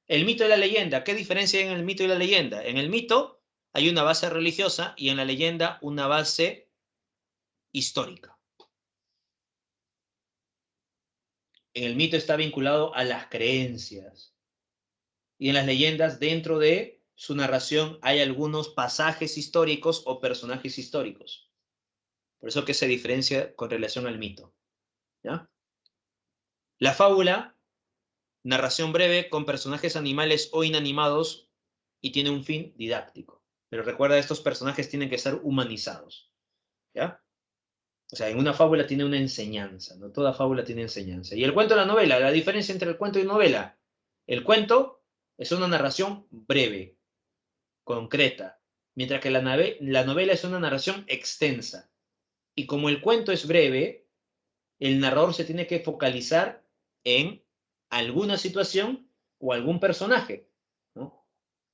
El mito y la leyenda, ¿qué diferencia hay en el mito y la leyenda? En el mito hay una base religiosa y en la leyenda una base histórica. En el mito está vinculado a las creencias y en las leyendas, dentro de su narración, hay algunos pasajes históricos o personajes históricos. Por eso que se diferencia con relación al mito, ¿ya? La fábula, narración breve con personajes animales o inanimados y tiene un fin didáctico. Pero recuerda, estos personajes tienen que ser humanizados, ¿ya? O sea, en una fábula tiene una enseñanza, ¿no? Toda fábula tiene enseñanza. Y el cuento y la novela, la diferencia entre el cuento y novela. El cuento es una narración breve, concreta, Mientras que la novela es una narración extensa. Y como el cuento es breve, el narrador se tiene que focalizar en alguna situación o algún personaje, ¿no?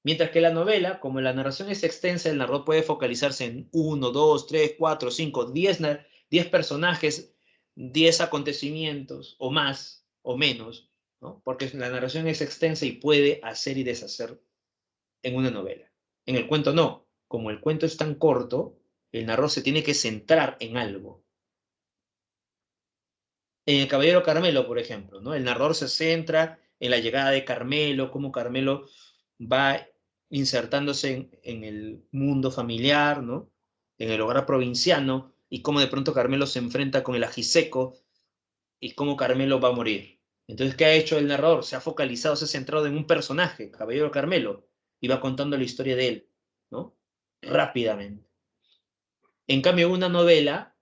Mientras que la novela, como la narración es extensa, el narrador puede focalizarse en 1, 2, 3, 4, 5, 10 personajes, 10 acontecimientos o más o menos, ¿no? Porque la narración es extensa y puede hacer y deshacer en una novela. En el cuento no. Como el cuento es tan corto, el narrador se tiene que centrar en algo. En El Caballero Carmelo, por ejemplo, ¿no? El narrador se centra en la llegada de Carmelo, cómo Carmelo va insertándose en el mundo familiar, ¿no? En el hogar provinciano, y cómo de pronto Carmelo se enfrenta con el ajiseco y cómo Carmelo va a morir. Entonces, ¿qué ha hecho el narrador? Se ha focalizado, se ha centrado en un personaje, Caballero Carmelo, y va contando la historia de él, ¿no? Rápidamente. En cambio, una novela,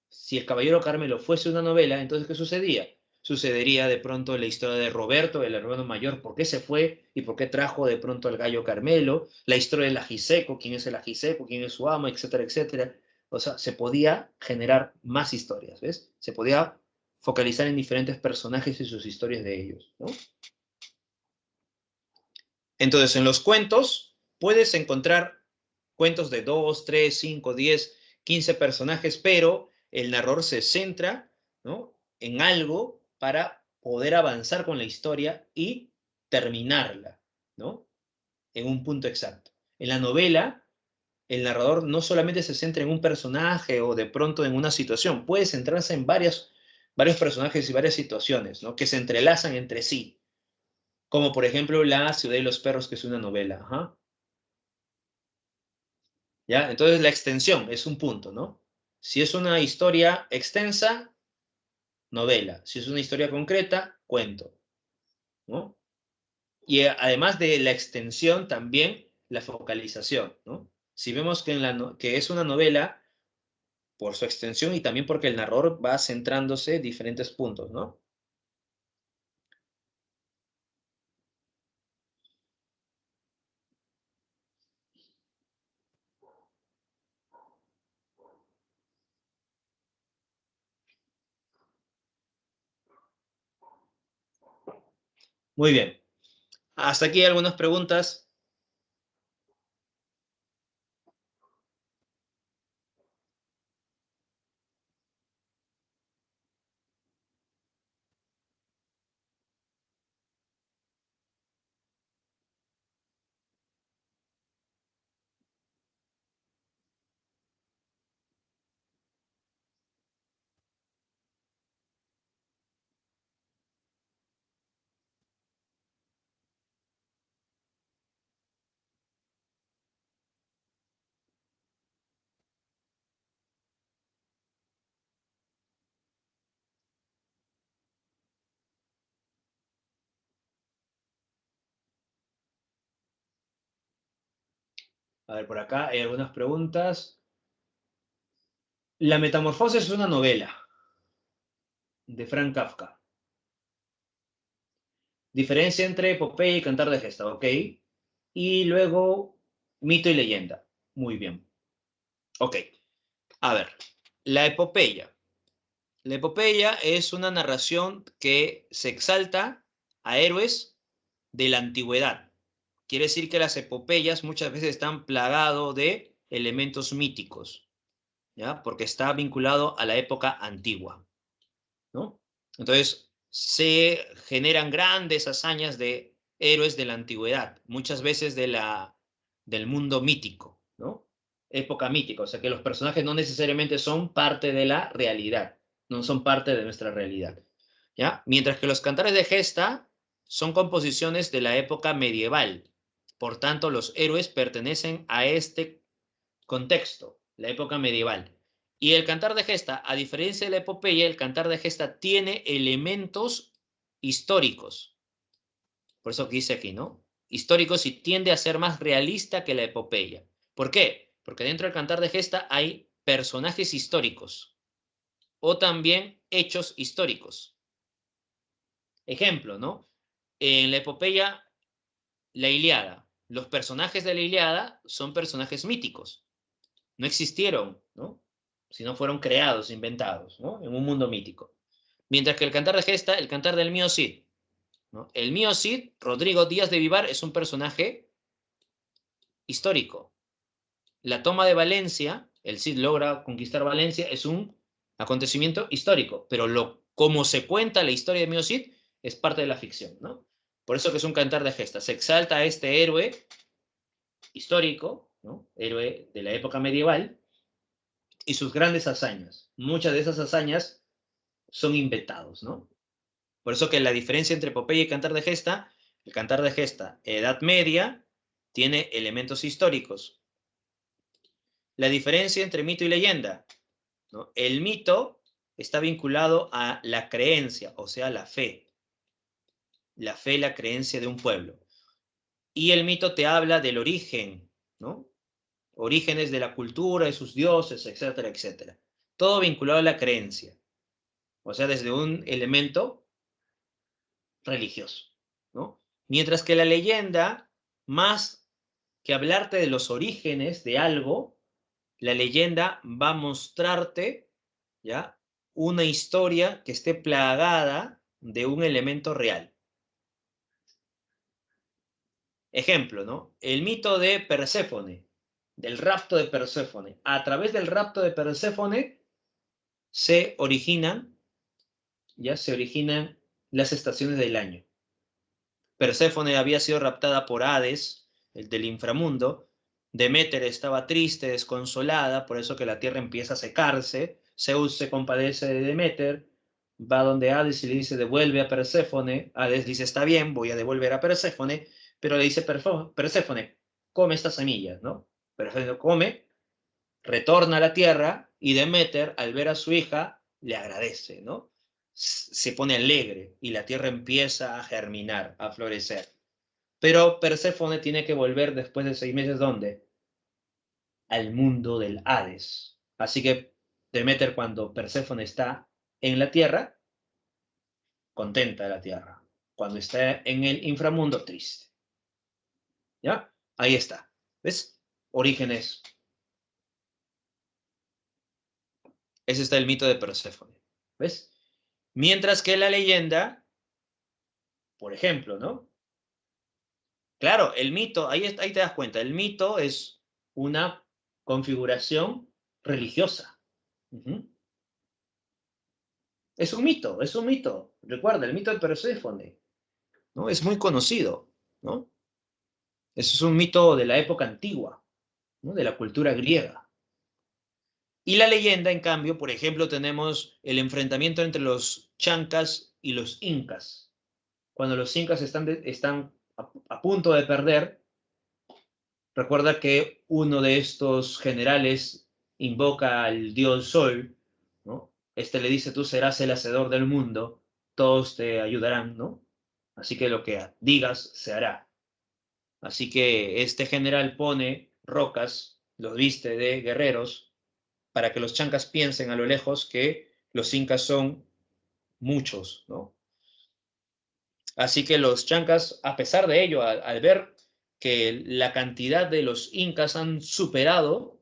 si El Caballero Carmelo fuese una novela, entonces ¿qué sucedía? Sucedería de pronto la historia de Roberto, el hermano mayor, por qué se fue y por qué trajo de pronto al gallo Carmelo, la historia del ajiseco, quién es el ajiseco, quién es su amo, etcétera, etcétera. O sea, se podía generar más historias, ¿ves? Se podía focalizar en diferentes personajes y sus historias de ellos, ¿no? Entonces, en los cuentos puedes encontrar cuentos de 2, 3, 5, 10, 15 personajes, pero el narrador se centra, ¿no?, en algo para poder avanzar con la historia y terminarla, ¿no?, en un punto exacto. En la novela, el narrador no solamente se centra en un personaje o de pronto en una situación, puede centrarse en varios personajes y varias situaciones, ¿no?, que se entrelazan entre sí, como por ejemplo La ciudad y los perros, que es una novela. Ajá. ¿Ya? Entonces la extensión es un punto, ¿no? Si es una historia extensa, novela. Si es una historia concreta, cuento, ¿no? Y además de la extensión, también la focalización, ¿no? Si vemos que, que es una novela, por su extensión y también porque el narrador va centrándose en diferentes puntos, ¿no? Muy bien. Hasta aquí algunas preguntas. A ver, por acá hay algunas preguntas. La Metamorfosis es una novela de Frank Kafka. Diferencia entre epopeya y cantar de gesta, ¿ok? Y luego mito y leyenda. Muy bien. Ok. A ver, la epopeya. La epopeya es una narración que se exalta a héroes de la antigüedad. Quiere decir que las epopeyas muchas veces están plagadas de elementos míticos, ¿ya? Porque está vinculado a la época antigua, ¿no? Entonces, se generan grandes hazañas de héroes de la antigüedad, muchas veces del mundo mítico, ¿no? Época mítica, o sea que los personajes no necesariamente son parte de la realidad, no son parte de nuestra realidad, ¿ya? Mientras que los cantares de gesta son composiciones de la época medieval, por tanto, los héroes pertenecen a este contexto, la época medieval. Y el cantar de gesta, a diferencia de la epopeya, el cantar de gesta tiene elementos históricos. Por eso que dice aquí, ¿no? Históricos, y tiende a ser más realista que la epopeya. ¿Por qué? Porque dentro del cantar de gesta hay personajes históricos o también hechos históricos. Ejemplo, ¿no? En la epopeya, la Ilíada. los personajes de la Ilíada son personajes míticos. No existieron, ¿no? Sino fueron creados, inventados, ¿no? En un mundo mítico. Mientras que el Cantar de Gesta, el Cantar del Mío Cid, ¿no? El Mío Cid, Rodrigo Díaz de Vivar, es un personaje histórico. La toma de Valencia, el Cid logra conquistar Valencia, es un acontecimiento histórico, pero como se cuenta la historia de Mío Cid es parte de la ficción, ¿no? Por eso que es un Cantar de Gesta. Se exalta a este héroe histórico, ¿no? Héroe de la época medieval, y sus grandes hazañas. Muchas de esas hazañas son inventados, ¿no? Por eso que la diferencia entre epopeya y cantar de gesta, el cantar de gesta, Edad Media, tiene elementos históricos. La diferencia entre mito y leyenda, ¿no? El mito está vinculado a la creencia, o sea, la fe. La fe, la creencia de un pueblo. Y el mito te habla del origen, ¿no? Orígenes de la cultura, de sus dioses, etcétera, etcétera. Todo vinculado a la creencia. O sea, desde un elemento religioso, ¿no? Mientras que la leyenda, más que hablarte de los orígenes de algo, la leyenda va a mostrarte, ¿ya? Una historia que esté plagada de un elemento real. Ejemplo, ¿no? El mito de Perséfone, del rapto de Perséfone. A través del rapto de Perséfone se originan las estaciones del año. Perséfone había sido raptada por Hades, el del inframundo. Deméter estaba triste, desconsolada, por eso que la tierra empieza a secarse. Zeus se compadece de Deméter, va donde Hades y le dice, devuelve a Perséfone. Hades dice, está bien, voy a devolver a Perséfone, pero le dice, Perséfone, come estas semillas, ¿no? Perséfone come, retorna a la tierra y Deméter, al ver a su hija, le agradece, ¿no? Se pone alegre y la tierra empieza a germinar, a florecer. Pero Perséfone tiene que volver después de 6 meses, ¿dónde? Al mundo del Hades. Así que Deméter, cuando Perséfone está en la tierra, contenta de la tierra. Cuando está en el inframundo, triste. ¿Ya? Ahí está. ¿Ves? Orígenes. Ese está el mito de Perséfone. ¿Ves? Mientras que la leyenda, por ejemplo, ¿no? Claro, el mito, ahí te das cuenta, el mito es una configuración religiosa. Ujú. Es un mito, es un mito. Recuerda, el mito de Perséfone, ¿no? Es muy conocido, ¿no? Eso es un mito de la época antigua, ¿no? De la cultura griega. Y la leyenda, en cambio, por ejemplo, tenemos el enfrentamiento entre los chancas y los incas. Cuando los incas están a punto de perder, recuerda que uno de estos generales invoca al dios Sol, ¿no? Este le dice, tú serás el hacedor del mundo, todos te ayudarán, ¿no? Así que lo que digas se hará. Así que este general pone rocas, los viste de guerreros, para que los chancas piensen a lo lejos que los incas son muchos, ¿no? Así que los chancas, a pesar de ello, al ver que la cantidad de los incas han superado,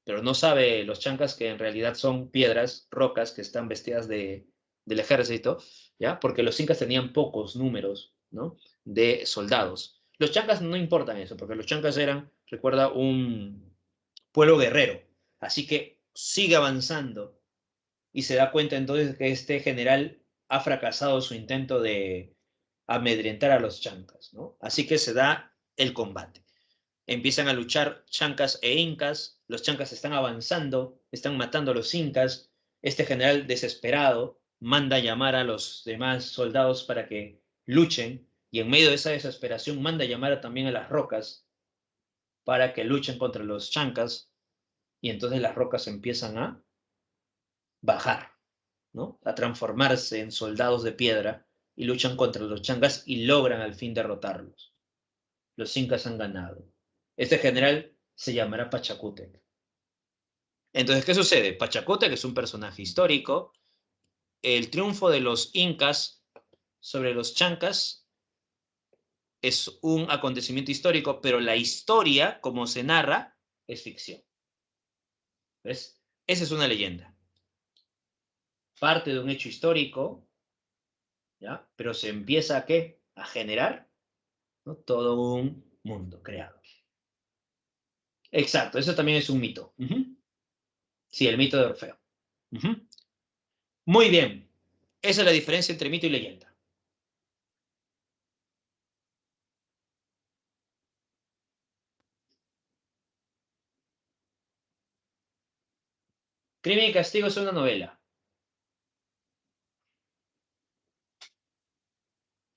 pero no sabe los chancas que en realidad son piedras, rocas que están vestidas del ejército, ¿ya? Porque los incas tenían pocos números, ¿no? De soldados. Los chancas no importan eso, porque los chancas eran, recuerda, un pueblo guerrero. Así que sigue avanzando y se da cuenta entonces que este general ha fracasado su intento de amedrentar a los chancas, ¿no? Así que se da el combate. Empiezan a luchar chancas e incas, los chancas están avanzando, están matando a los incas, este general desesperado manda llamar a los demás soldados para que luchen y en medio de esa desesperación manda llamar también a las rocas para que luchen contra los chancas y entonces las rocas empiezan a bajar, ¿no? A transformarse en soldados de piedra y luchan contra los chancas y logran al fin derrotarlos. Los incas han ganado. Este general se llamará Pachacútec. Entonces, ¿qué sucede? Pachacútec es un personaje histórico. El triunfo de los incas sobre los chancas es un acontecimiento histórico, pero la historia, como se narra, es ficción. ¿Ves? Esa es una leyenda. Parte de un hecho histórico, ¿ya? Pero se empieza a ¿qué? A generar, ¿no? Todo un mundo creado. Exacto, eso también es un mito. Ujú. Sí, el mito de Orfeo. Ujú. Muy bien. Esa es la diferencia entre mito y leyenda. Crimen y castigo es una novela.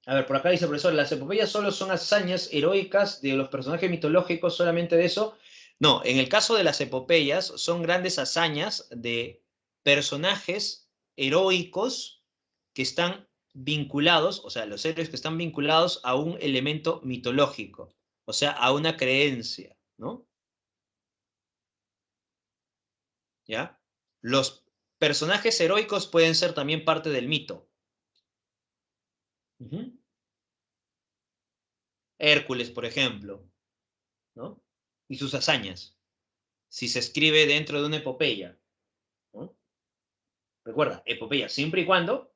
A ver, por acá dice el profesor, las epopeyas solo son hazañas heroicas de los personajes mitológicos, solamente de eso. No, en el caso de las epopeyas, son grandes hazañas de personajes heroicos que están vinculados, o sea, los héroes que están vinculados a un elemento mitológico, o sea, a una creencia, ¿no? ¿Ya? Los personajes heroicos pueden ser también parte del mito. Ujú. Hércules, por ejemplo, ¿no? Y sus hazañas. Si se escribe dentro de una epopeya, ¿no? Recuerda, epopeya, siempre y cuando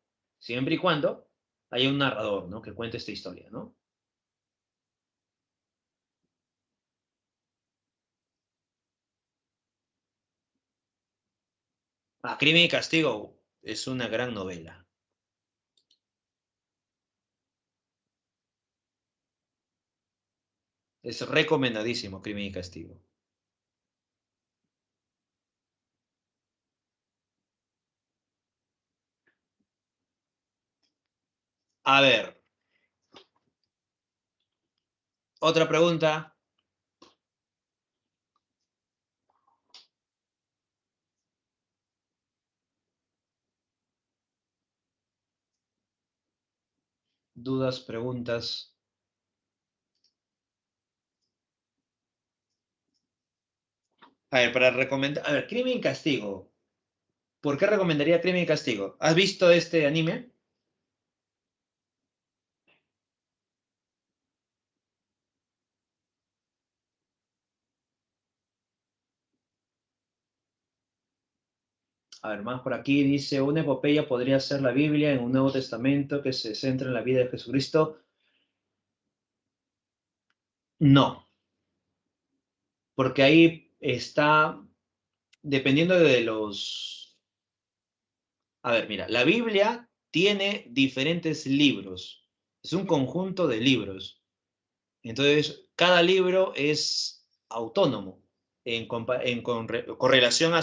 haya un narrador, ¿no? Que cuente esta historia, ¿no? Crimen y Castigo es una gran novela. Es recomendadísimo Crimen y Castigo. A ver, otra pregunta. Dudas, preguntas. A ver, para recomendar. A ver, Crimen y Castigo. ¿Por qué recomendaría Crimen y Castigo? ¿Has visto este anime? A ver, más por aquí dice, una epopeya podría ser la Biblia en un Nuevo Testamento que se centra en la vida de Jesucristo. No, porque ahí está, dependiendo de los... A ver, mira, la Biblia tiene diferentes libros. Es un conjunto de libros. Entonces, cada libro es autónomo con relación a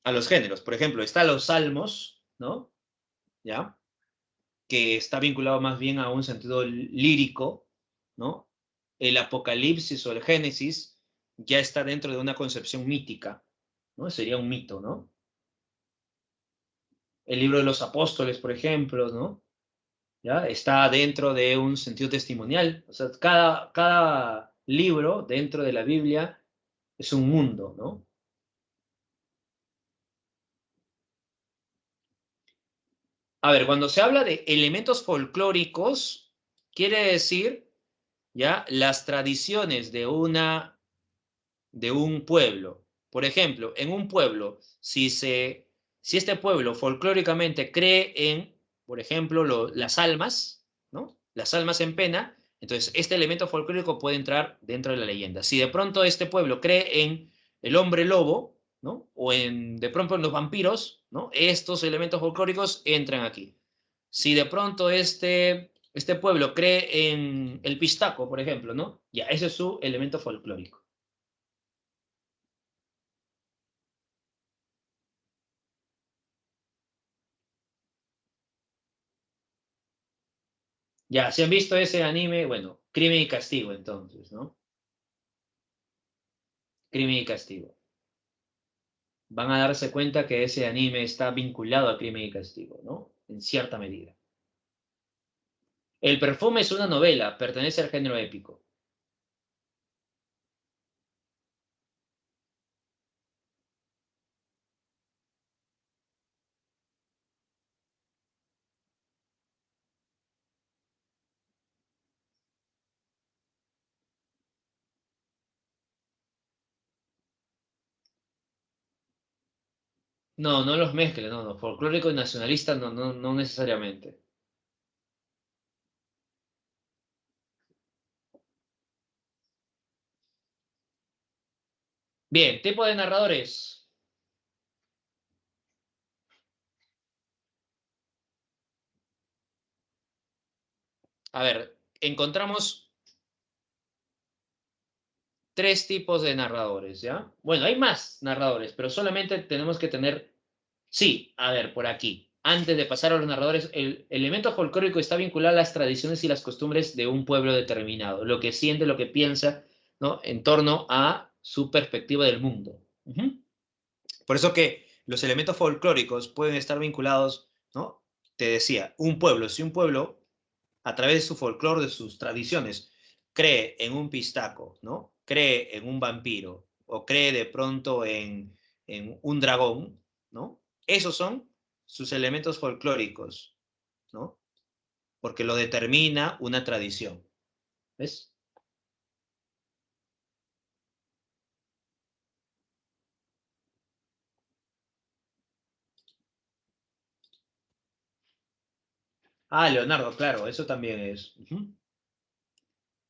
a los géneros. Por ejemplo, está los Salmos, ¿no? ¿Ya? Que está vinculado más bien a un sentido lírico, ¿no? El Apocalipsis o el Génesis ya está dentro de una concepción mítica, ¿no? Sería un mito, ¿no? El libro de los apóstoles, por ejemplo, ¿no? ¿Ya? Está dentro de un sentido testimonial. O sea, cada libro dentro de la Biblia es un mundo, ¿no? A ver, cuando se habla de elementos folclóricos, quiere decir, ¿ya? Las tradiciones de un pueblo. Por ejemplo, en un pueblo, si este pueblo folclóricamente cree en, por ejemplo, las almas, ¿no? Las almas en pena, entonces este elemento folclórico puede entrar dentro de la leyenda. Si de pronto este pueblo cree en el hombre lobo, ¿no? O de pronto en los vampiros, ¿no? Estos elementos folclóricos entran aquí. Si de pronto este pueblo cree en el pistaco, por ejemplo, ¿no? Ya, ese es su elemento folclórico. Ya, si han visto ese anime, bueno, Crimen y Castigo, entonces, ¿no? Crimen y Castigo. Van a darse cuenta que ese anime está vinculado a Crimen y Castigo, ¿no? En cierta medida. El perfume es una novela, pertenece al género épico. No, no los mezcle, no, no. Folclórico y nacionalista no, no, no necesariamente. Bien, tipo de narradores. A ver, encontramos tres tipos de narradores, ¿ya? Bueno, hay más narradores, pero solamente tenemos que tener. Sí, a ver, por aquí. Antes de pasar a los narradores, el elemento folclórico está vinculado a las tradiciones y las costumbres de un pueblo determinado, lo que siente, lo que piensa, ¿no? En torno a su perspectiva del mundo. Ujú. Por eso que los elementos folclóricos pueden estar vinculados, ¿no? Te decía, un pueblo, si un pueblo, a través de su folclore, de sus tradiciones, cree en un pistaco, ¿no? Cree en un vampiro, o cree de pronto en un dragón, ¿no? Esos son sus elementos folclóricos, ¿no? Porque lo determina una tradición. ¿Ves? Ah, Leonardo, claro, eso también es. Ujú.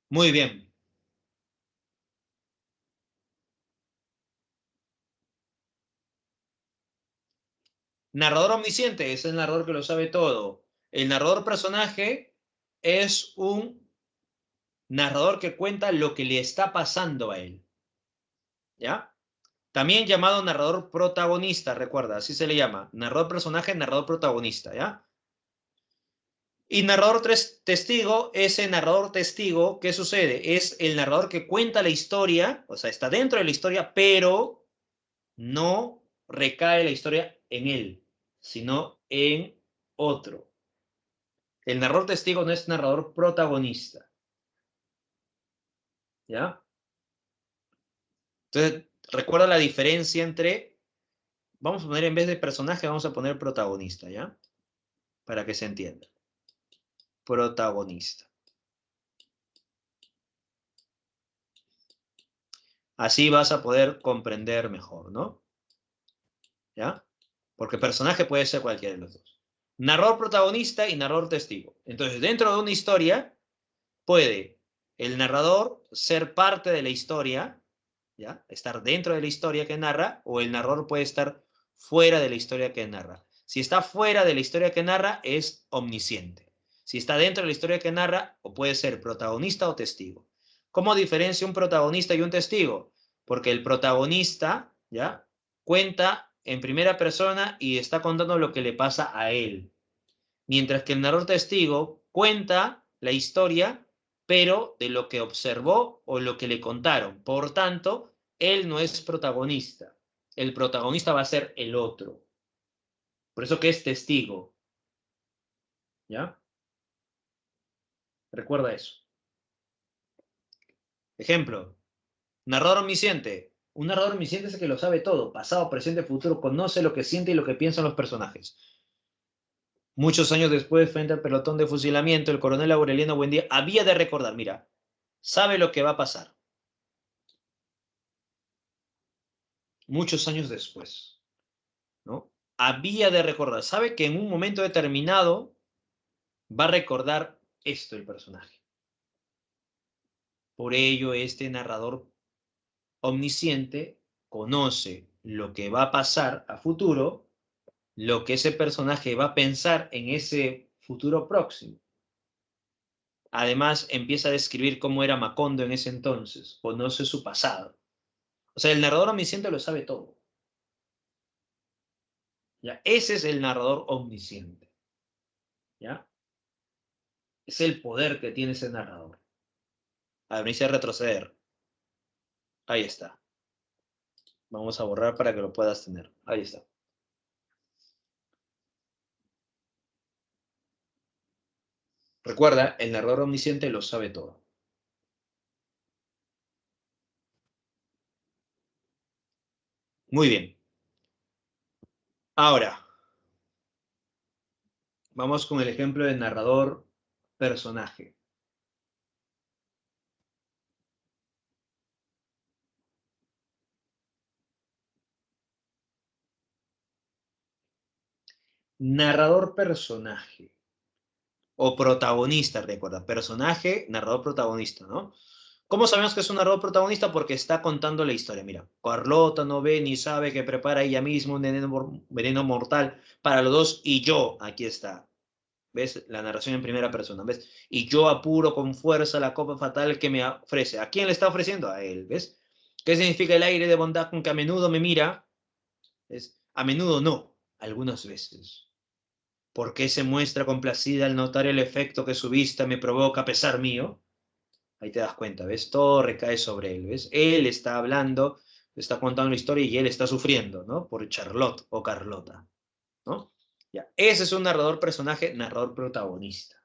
Muy bien. Narrador omnisciente es el narrador que lo sabe todo. El narrador personaje es un narrador que cuenta lo que le está pasando a él, ¿ya? También llamado narrador protagonista, recuerda, así se le llama. Narrador personaje, narrador protagonista, ¿ya? Y narrador testigo, ese narrador testigo, ¿qué sucede? Es el narrador que cuenta la historia, o sea, está dentro de la historia, pero no recae la historia en él, sino en otro. El narrador testigo no es narrador protagonista, ¿ya? Entonces, recuerda la diferencia entre, vamos a poner en vez de personaje, vamos a poner protagonista, ¿ya? Para que se entienda. Protagonista. Así vas a poder comprender mejor, ¿no? ¿Ya? Porque personaje puede ser cualquiera de los dos. Narrador protagonista y narrador testigo. Entonces, dentro de una historia, puede el narrador ser parte de la historia, ¿ya? Estar dentro de la historia que narra, o el narrador puede estar fuera de la historia que narra. Si está fuera de la historia que narra, es omnisciente. Si está dentro de la historia que narra, o puede ser protagonista o testigo. ¿Cómo diferencia un protagonista y un testigo? Porque el protagonista, ¿ya? Cuenta en primera persona y está contando lo que le pasa a él. Mientras que el narrador testigo cuenta la historia, pero de lo que observó o lo que le contaron. Por tanto, él no es protagonista. El protagonista va a ser el otro. Por eso que es testigo. ¿Ya? Recuerda eso. Ejemplo, narrador omnisciente. Un narrador omnisciente es el que lo sabe todo, pasado, presente, futuro, conoce lo que siente y lo que piensan los personajes. Muchos años después, frente al pelotón de fusilamiento, el coronel Aureliano Buendía había de recordar, mira, sabe lo que va a pasar. Muchos años después, ¿no? Había de recordar, sabe que en un momento determinado va a recordar esto el personaje. Por ello, este narrador omnisciente conoce lo que va a pasar a futuro, lo que ese personaje va a pensar en ese futuro próximo. Además, empieza a describir cómo era Macondo en ese entonces, conoce su pasado. O sea, el narrador omnisciente lo sabe todo. ¿Ya? Ese es el narrador omnisciente. ¿Ya? Es el poder que tiene ese narrador. A ver, inicia a retroceder. Ahí está. Vamos a borrar para que lo puedas tener. Ahí está. Recuerda, el narrador omnisciente lo sabe todo. Muy bien. Ahora, vamos con el ejemplo del narrador personaje. Narrador personaje. O protagonista, recuerda. Personaje, narrador protagonista, ¿no? ¿Cómo sabemos que es un narrador protagonista? Porque está contando la historia. Mira, Carlota no ve ni sabe que prepara ella misma un veneno mortal para los dos y yo, aquí está. ¿Ves? La narración en primera persona, ¿ves? Y yo apuro con fuerza la copa fatal que me ofrece. ¿A quién le está ofreciendo? A él, ¿ves? ¿Qué significa el aire de bondad con que a menudo me mira? ¿Ves? A menudo no, algunas veces. ¿Por qué se muestra complacida al notar el efecto que su vista me provoca a pesar mío? Ahí te das cuenta, ¿ves? Todo recae sobre él, ¿ves? Él está hablando, está contando la historia y él está sufriendo, ¿no? Por Charlotte o Carlota, ¿no? Ya. Ese es un narrador personaje, narrador protagonista.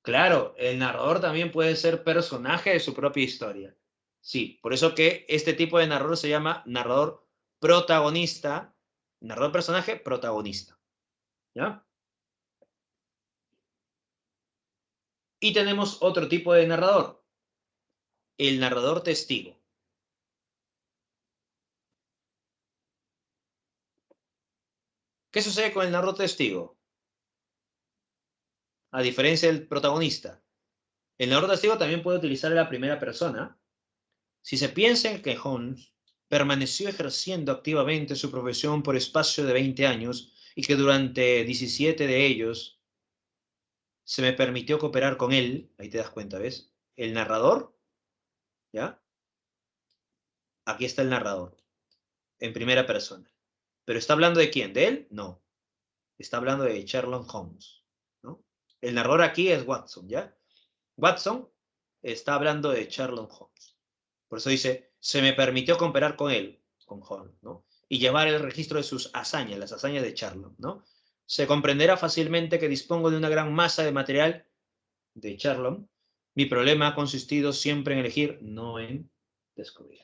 Claro, el narrador también puede ser personaje de su propia historia. Sí, por eso que este tipo de narrador se llama narrador protagonista, narrador personaje protagonista, ¿ya? Y tenemos otro tipo de narrador, el narrador testigo. ¿Qué sucede con el narrador testigo? A diferencia del protagonista, el narrador testigo también puede utilizar la primera persona si se piensa en que Holmes permaneció ejerciendo activamente su profesión por espacio de 20 años y que durante 17 de ellos se me permitió cooperar con él, ahí te das cuenta, ¿ves? El narrador, ¿ya? Aquí está el narrador, en primera persona. ¿Pero está hablando de quién? ¿De él? No. Está hablando de Sherlock Holmes, ¿no? El narrador aquí es Watson, ¿ya? Watson está hablando de Sherlock Holmes. Por eso dice, se me permitió cooperar con él, con Holmes, ¿no? Y llevar el registro de sus hazañas, las hazañas de Sherlock, ¿no? Se comprenderá fácilmente que dispongo de una gran masa de material de Sherlock. Mi problema ha consistido siempre en elegir, no en descubrir.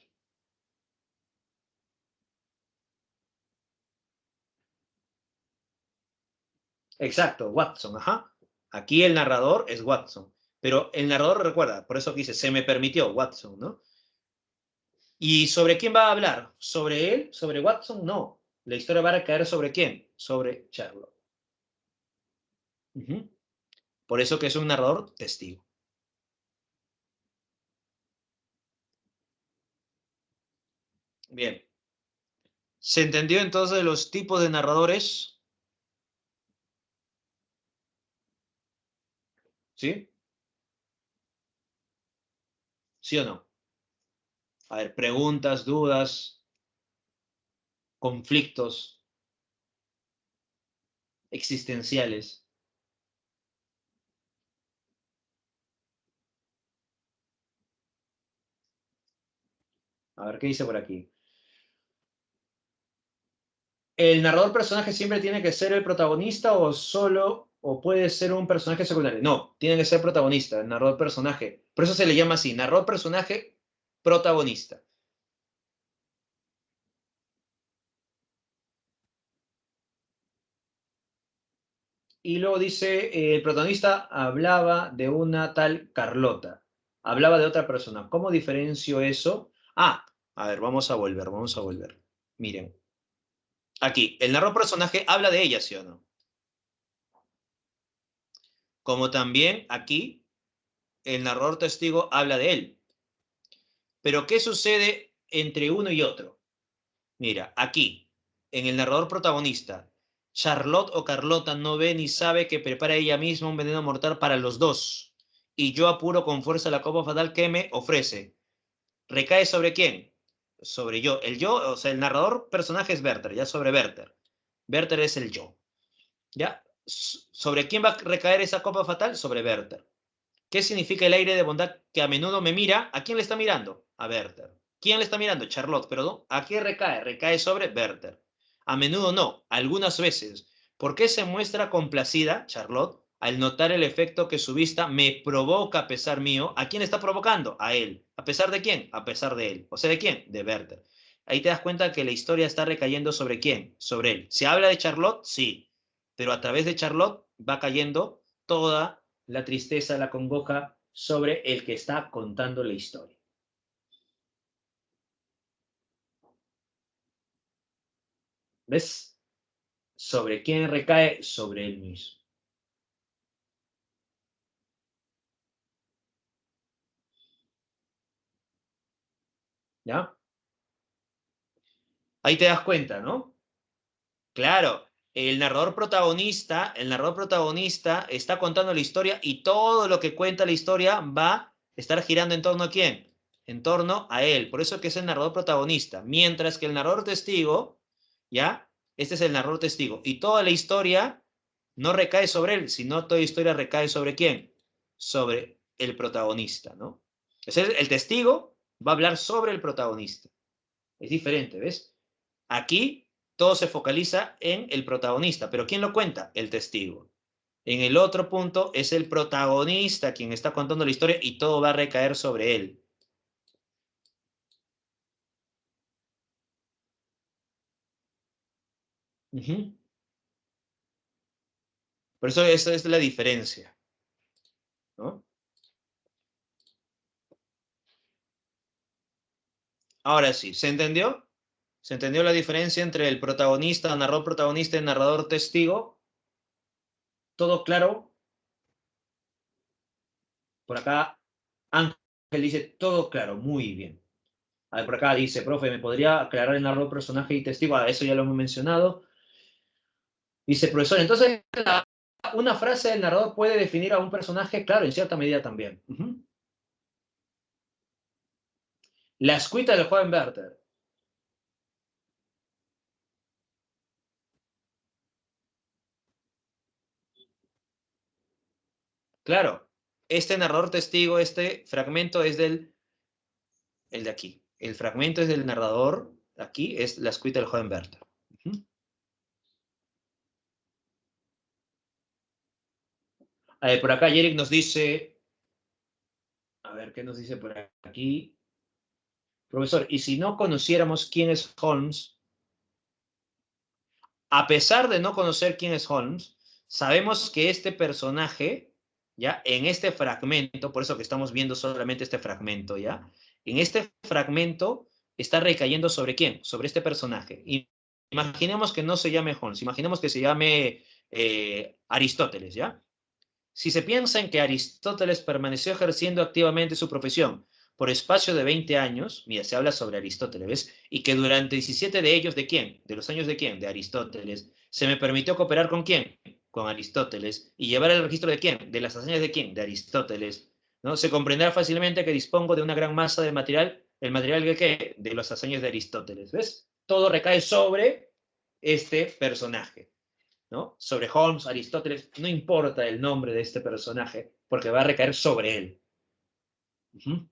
Exacto, Watson, ajá. Aquí el narrador es Watson. Pero el narrador recuerda, por eso que dice, se me permitió Watson, ¿no? ¿Y sobre quién va a hablar? ¿Sobre él? ¿Sobre Watson? No. La historia va a recaer sobre quién? Sobre Sherlock. Ujú. Por eso que es un narrador testigo. Bien. ¿Se entendió entonces los tipos de narradores? ¿Sí? ¿Sí o no? A ver, preguntas, dudas, conflictos existenciales. A ver, ¿qué dice por aquí? ¿El narrador personaje siempre tiene que ser el protagonista o solo, o puede ser un personaje secundario? No, tiene que ser protagonista, el narrador personaje. Por eso se le llama así, narrador personaje protagonista. Y luego dice, el protagonista hablaba de una tal Carlota. Hablaba de otra persona. ¿Cómo diferencio eso? Ah, a ver, vamos a volver, vamos a volver. Miren, aquí, el narrador personaje habla de ella, ¿sí o no? Como también aquí, el narrador testigo habla de él. Pero ¿qué sucede entre uno y otro? Mira, aquí, en el narrador protagonista, Charlotte o Carlota no ve ni sabe que prepara ella misma un veneno mortal para los dos. Y yo apuro con fuerza la copa fatal que me ofrece. ¿Recae sobre quién? Sobre yo. El yo, o sea, el narrador personaje es Werther, ya sobre Werther. Werther es el yo. ¿Ya? ¿Sobre quién va a recaer esa copa fatal? Sobre Werther. ¿Qué significa el aire de bondad que a menudo me mira? ¿A quién le está mirando? A Werther. ¿Quién le está mirando? Charlotte, perdón. ¿A qué recae? Recae sobre Werther. A menudo no, algunas veces. ¿Por qué se muestra complacida, Charlotte, al notar el efecto que su vista me provoca a pesar mío? ¿A quién está provocando? A él. ¿A pesar de quién? A pesar de él. ¿O sea, de quién? De Werther. Ahí te das cuenta que la historia está recayendo sobre quién? Sobre él. ¿Se habla de Charlotte? Sí. Pero a través de Charlotte va cayendo toda la tristeza, la congoja sobre el que está contando la historia. ¿Ves? ¿Sobre quién recae? Sobre él mismo. ¿Ya? Ahí te das cuenta, ¿no? Claro, el narrador protagonista está contando la historia y todo lo que cuenta la historia va a estar girando en torno a quién, en torno a él. Por eso que es el narrador protagonista. Mientras que el narrador testigo, ¿ya? Este es el narrador testigo. Y toda la historia no recae sobre él, sino toda la historia recae sobre quién, sobre el protagonista, ¿no? Entonces, el testigo va a hablar sobre el protagonista. Es diferente, ¿ves? Aquí todo se focaliza en el protagonista, pero ¿quién lo cuenta? El testigo. En el otro punto es el protagonista quien está contando la historia y todo va a recaer sobre él. Ujú. Por eso esa es la diferencia, ¿no? Ahora sí, ¿se entendió? ¿Se entendió la diferencia entre el protagonista, narrador protagonista y narrador testigo? ¿Todo claro? Por acá Ángel dice, todo claro, muy bien. A ver, por acá dice, profe, ¿me podría aclarar el narrador, personaje y testigo? Eso ya lo hemos mencionado. Dice, profesor, entonces una frase del narrador puede definir a un personaje, claro, en cierta medida también. La escuita del joven Werther. Claro, este narrador testigo, este fragmento es el de aquí. El fragmento es del narrador, aquí es la escuita del joven Werther. Por acá Eric nos dice, a ver, ¿qué nos dice por aquí? Profesor, y si no conociéramos quién es Holmes, a pesar de no conocer quién es Holmes, sabemos que este personaje, ya, en este fragmento, por eso que estamos viendo solamente este fragmento, ya, en este fragmento está recayendo sobre quién, sobre este personaje. Imaginemos que no se llame Holmes, imaginemos que se llame Aristóteles, ya. Si se piensa en que Aristóteles permaneció ejerciendo activamente su profesión por espacio de 20 años, mira, se habla sobre Aristóteles, ¿ves? Y que durante 17 de ellos, ¿de quién? ¿De los años de quién? De Aristóteles. Se me permitió cooperar con quién? Con Aristóteles. ¿Y llevar el registro de quién? ¿De las hazañas de quién? De Aristóteles. ¿No? Se comprenderá fácilmente que dispongo de una gran masa de material. ¿El material de qué? De las hazañas de Aristóteles, ¿ves? Todo recae sobre este personaje. ¿No? Sobre Holmes, Aristóteles, no importa el nombre de este personaje, porque va a recaer sobre él. Ujú.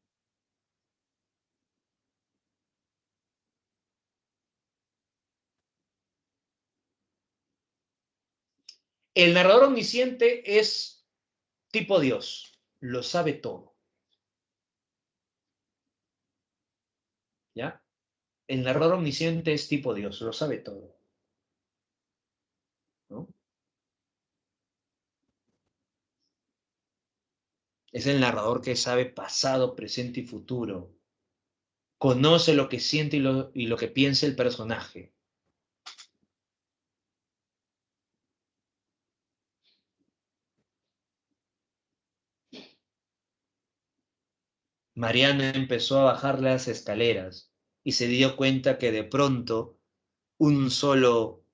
El narrador omnisciente es tipo Dios, lo sabe todo, ¿ya? El narrador omnisciente es tipo Dios, lo sabe todo, ¿no? Es el narrador que sabe pasado, presente y futuro. Conoce lo que siente y lo que piensa el personaje. Mariana empezó a bajar las escaleras y se dio cuenta que de pronto un solo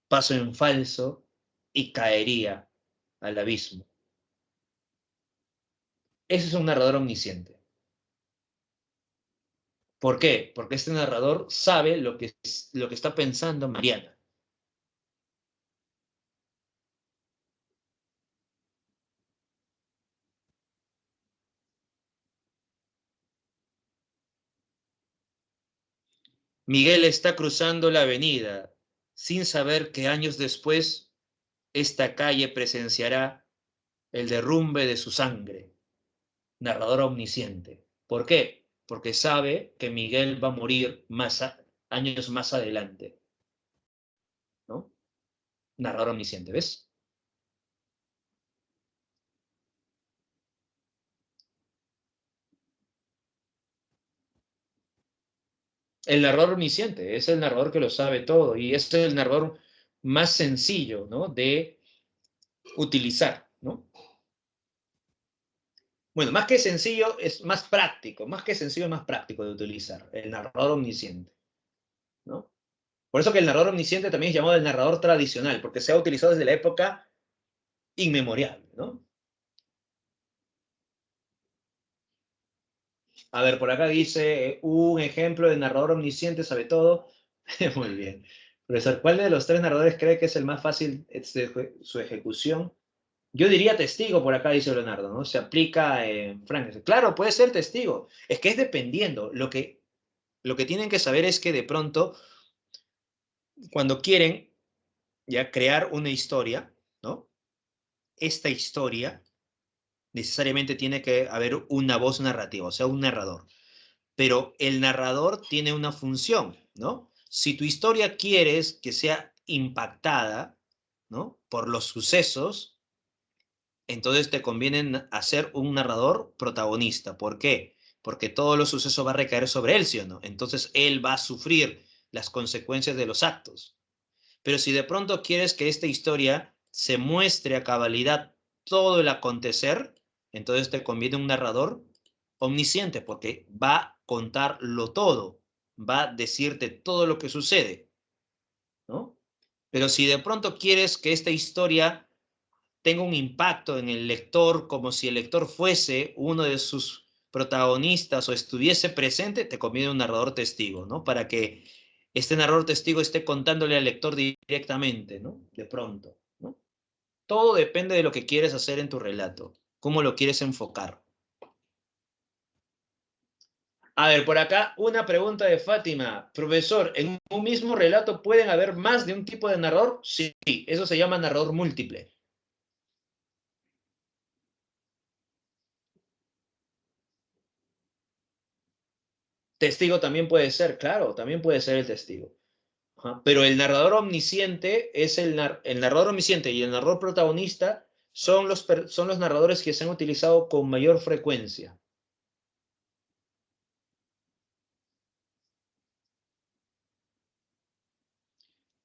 paso en falso y caería al abismo. Ese es un narrador omnisciente. ¿Por qué? Porque este narrador sabe lo que está pensando Mariana. Miguel está cruzando la avenida sin saber que años después esta calle presenciará el derrumbe de su sangre. Narrador omnisciente. ¿Por qué? Porque sabe que Miguel va a morir años más adelante, ¿no? Narrador omnisciente, ¿ves? El narrador omnisciente es el narrador que lo sabe todo y es el narrador más sencillo, ¿no?, de utilizar, ¿no? Bueno, más que sencillo, es más práctico. Más que sencillo, es más práctico de utilizar. El narrador omnisciente, ¿no? Por eso que el narrador omnisciente también es llamado el narrador tradicional, porque se ha utilizado desde la época inmemorial, ¿no? A ver, por acá dice un ejemplo de narrador omnisciente sabe todo. Muy bien. Profesor, ¿cuál de los tres narradores cree que es el más fácil su ejecución? Yo diría testigo, por acá dice Leonardo, ¿no? Se aplica en Frankenstein. Claro, puede ser testigo. Es que es dependiendo. Lo que tienen que saber es que de pronto, cuando quieren ya crear una historia, ¿no? Esta historia necesariamente tiene que haber una voz narrativa, o sea, un narrador. Pero el narrador tiene una función, ¿no? Si tu historia quieres que sea impactada, ¿no?, por los sucesos, entonces te conviene hacer un narrador protagonista. ¿Por qué? Porque todos los sucesos va a recaer sobre él, ¿sí o no? Entonces él va a sufrir las consecuencias de los actos. Pero si de pronto quieres que esta historia se muestre a cabalidad todo el acontecer, entonces te conviene un narrador omnisciente, porque va a contarlo todo, va a decirte todo lo que sucede, ¿no? Pero si de pronto quieres que esta historia tenga un impacto en el lector, como si el lector fuese uno de sus protagonistas o estuviese presente, te conviene un narrador testigo, ¿no? Para que este narrador testigo esté contándole al lector directamente, ¿no? De pronto, ¿no? Todo depende de lo que quieres hacer en tu relato, cómo lo quieres enfocar. A ver, por acá una pregunta de Fátima. Profesor, ¿en un mismo relato pueden haber más de un tipo de narrador? Sí, eso se llama narrador múltiple. Testigo también puede ser, claro, también puede ser el testigo. Ajá. Pero el narrador omnisciente es el narrador omnisciente y el narrador protagonista son los narradores que se han utilizado con mayor frecuencia.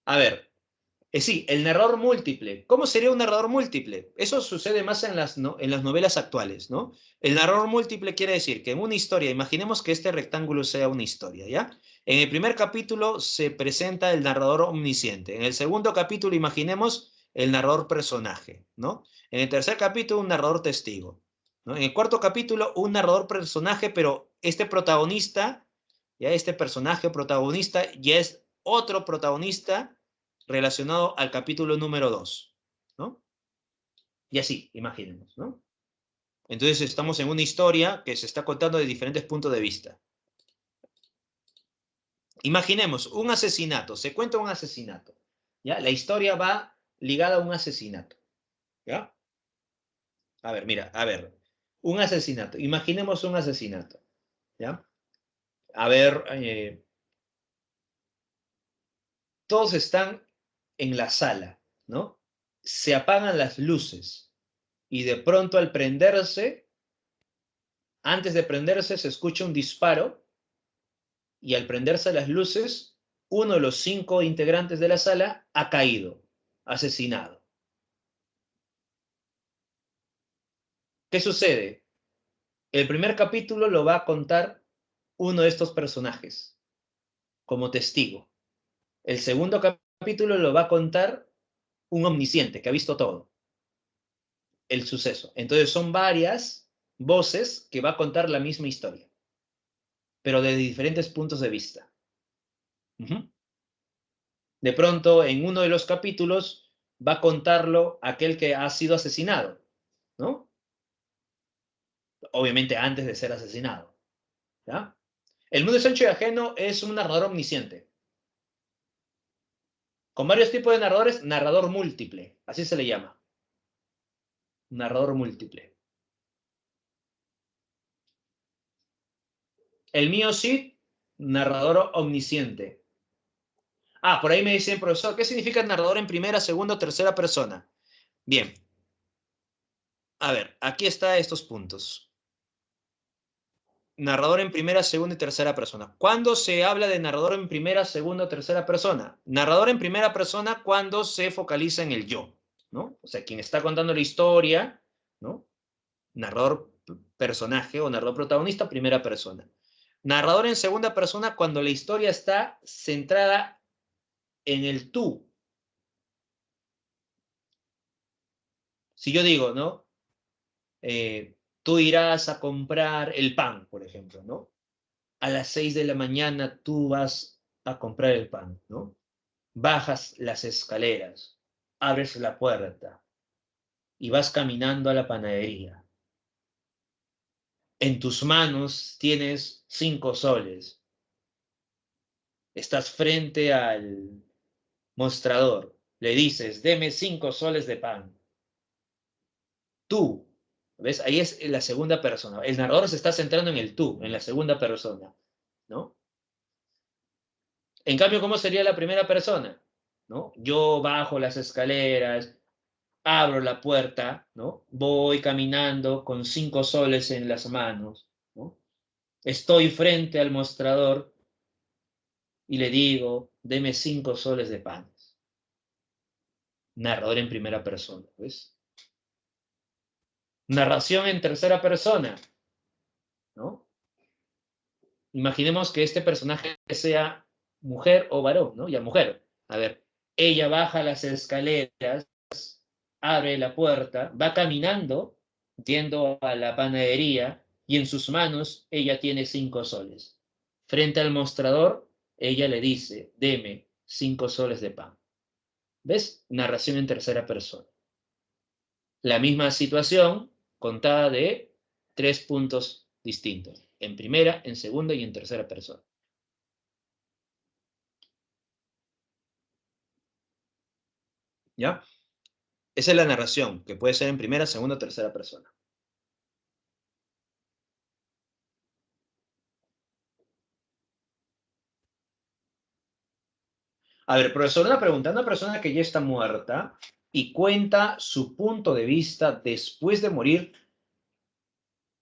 A ver, sí, el narrador múltiple. ¿Cómo sería un narrador múltiple? Eso sucede más en las novelas actuales, ¿no? El narrador múltiple quiere decir que en una historia, imaginemos que este rectángulo sea una historia, ¿ya? En el primer capítulo se presenta el narrador omnisciente. En el segundo capítulo, imaginemos el narrador personaje, ¿no? En el tercer capítulo, un narrador testigo, ¿no? En el cuarto capítulo, un narrador personaje, pero este protagonista, ya este personaje protagonista, ya es otro protagonista relacionado al capítulo número 2, ¿no? Y así, imaginemos, ¿no? Entonces estamos en una historia que se está contando de diferentes puntos de vista. Imaginemos un asesinato, se cuenta un asesinato, ¿ya? La historia va ligada a un asesinato, ¿ya? A ver, mira, a ver, un asesinato, imaginemos un asesinato, ¿ya? A ver, todos están en la sala, ¿no? Se apagan las luces y de pronto al prenderse, antes de prenderse se escucha un disparo y al prenderse las luces, uno de los 5 integrantes de la sala ha caído, asesinado. ¿Qué sucede? El primer capítulo lo va a contar uno de estos personajes como testigo. El segundo capítulo lo va a contar un omnisciente que ha visto todo, el suceso. Entonces son varias voces que va a contar la misma historia, pero de diferentes puntos de vista. Uh-huh. De pronto, en uno de los capítulos, va a contarlo aquel que ha sido asesinado, ¿no? Obviamente antes de ser asesinado, ¿ya? El mundo de Sancho y Ajeno es un narrador omnisciente, con varios tipos de narradores, narrador múltiple, así se le llama, narrador múltiple. El mío sí, narrador omnisciente. Ah, por ahí me dice el profesor, ¿qué significa narrador en primera, segunda o tercera persona? Bien, a ver, aquí está estos puntos. narrador en primera, segunda y tercera persona. ¿Cuándo se habla de narrador en primera, segunda o tercera persona? Narrador en primera persona cuando se focaliza en el yo, ¿no? O sea, quien está contando la historia, ¿no? Narrador personaje o narrador protagonista, primera persona. Narrador en segunda persona cuando la historia está centrada en el tú. Si yo digo, ¿no? Tú irás a comprar el pan, por ejemplo, ¿no? A las 6 de la mañana tú vas a comprar el pan, ¿no? Bajas las escaleras, abres la puerta y vas caminando a la panadería. En tus manos tienes 5 soles. Estás frente al mostrador. Le dices, deme 5 soles de pan. Tú, ¿ves? Ahí es la segunda persona. El narrador se está centrando en el tú, en la segunda persona, ¿no? En cambio, ¿cómo sería la primera persona? ¿No? Yo bajo las escaleras, abro la puerta, ¿no? Voy caminando con 5 soles en las manos, ¿no? Estoy frente al mostrador y le digo, deme 5 soles de panes. Narrador en primera persona, ¿ves? Narración en tercera persona, ¿no? Imaginemos que este personaje sea mujer o varón, ¿no? Ya mujer. A ver, ella baja las escaleras, abre la puerta, va caminando, yendo a la panadería, y en sus manos ella tiene 5 soles. Frente al mostrador, ella le dice, deme 5 soles de pan. ¿Ves? Narración en tercera persona. La misma situación contada de 3 puntos distintos. En primera, en segunda y en tercera persona. ¿Ya? Esa es la narración, que puede ser en primera, segunda o tercera persona. A ver, profesor, una persona que ya está muerta y cuenta su punto de vista después de morir,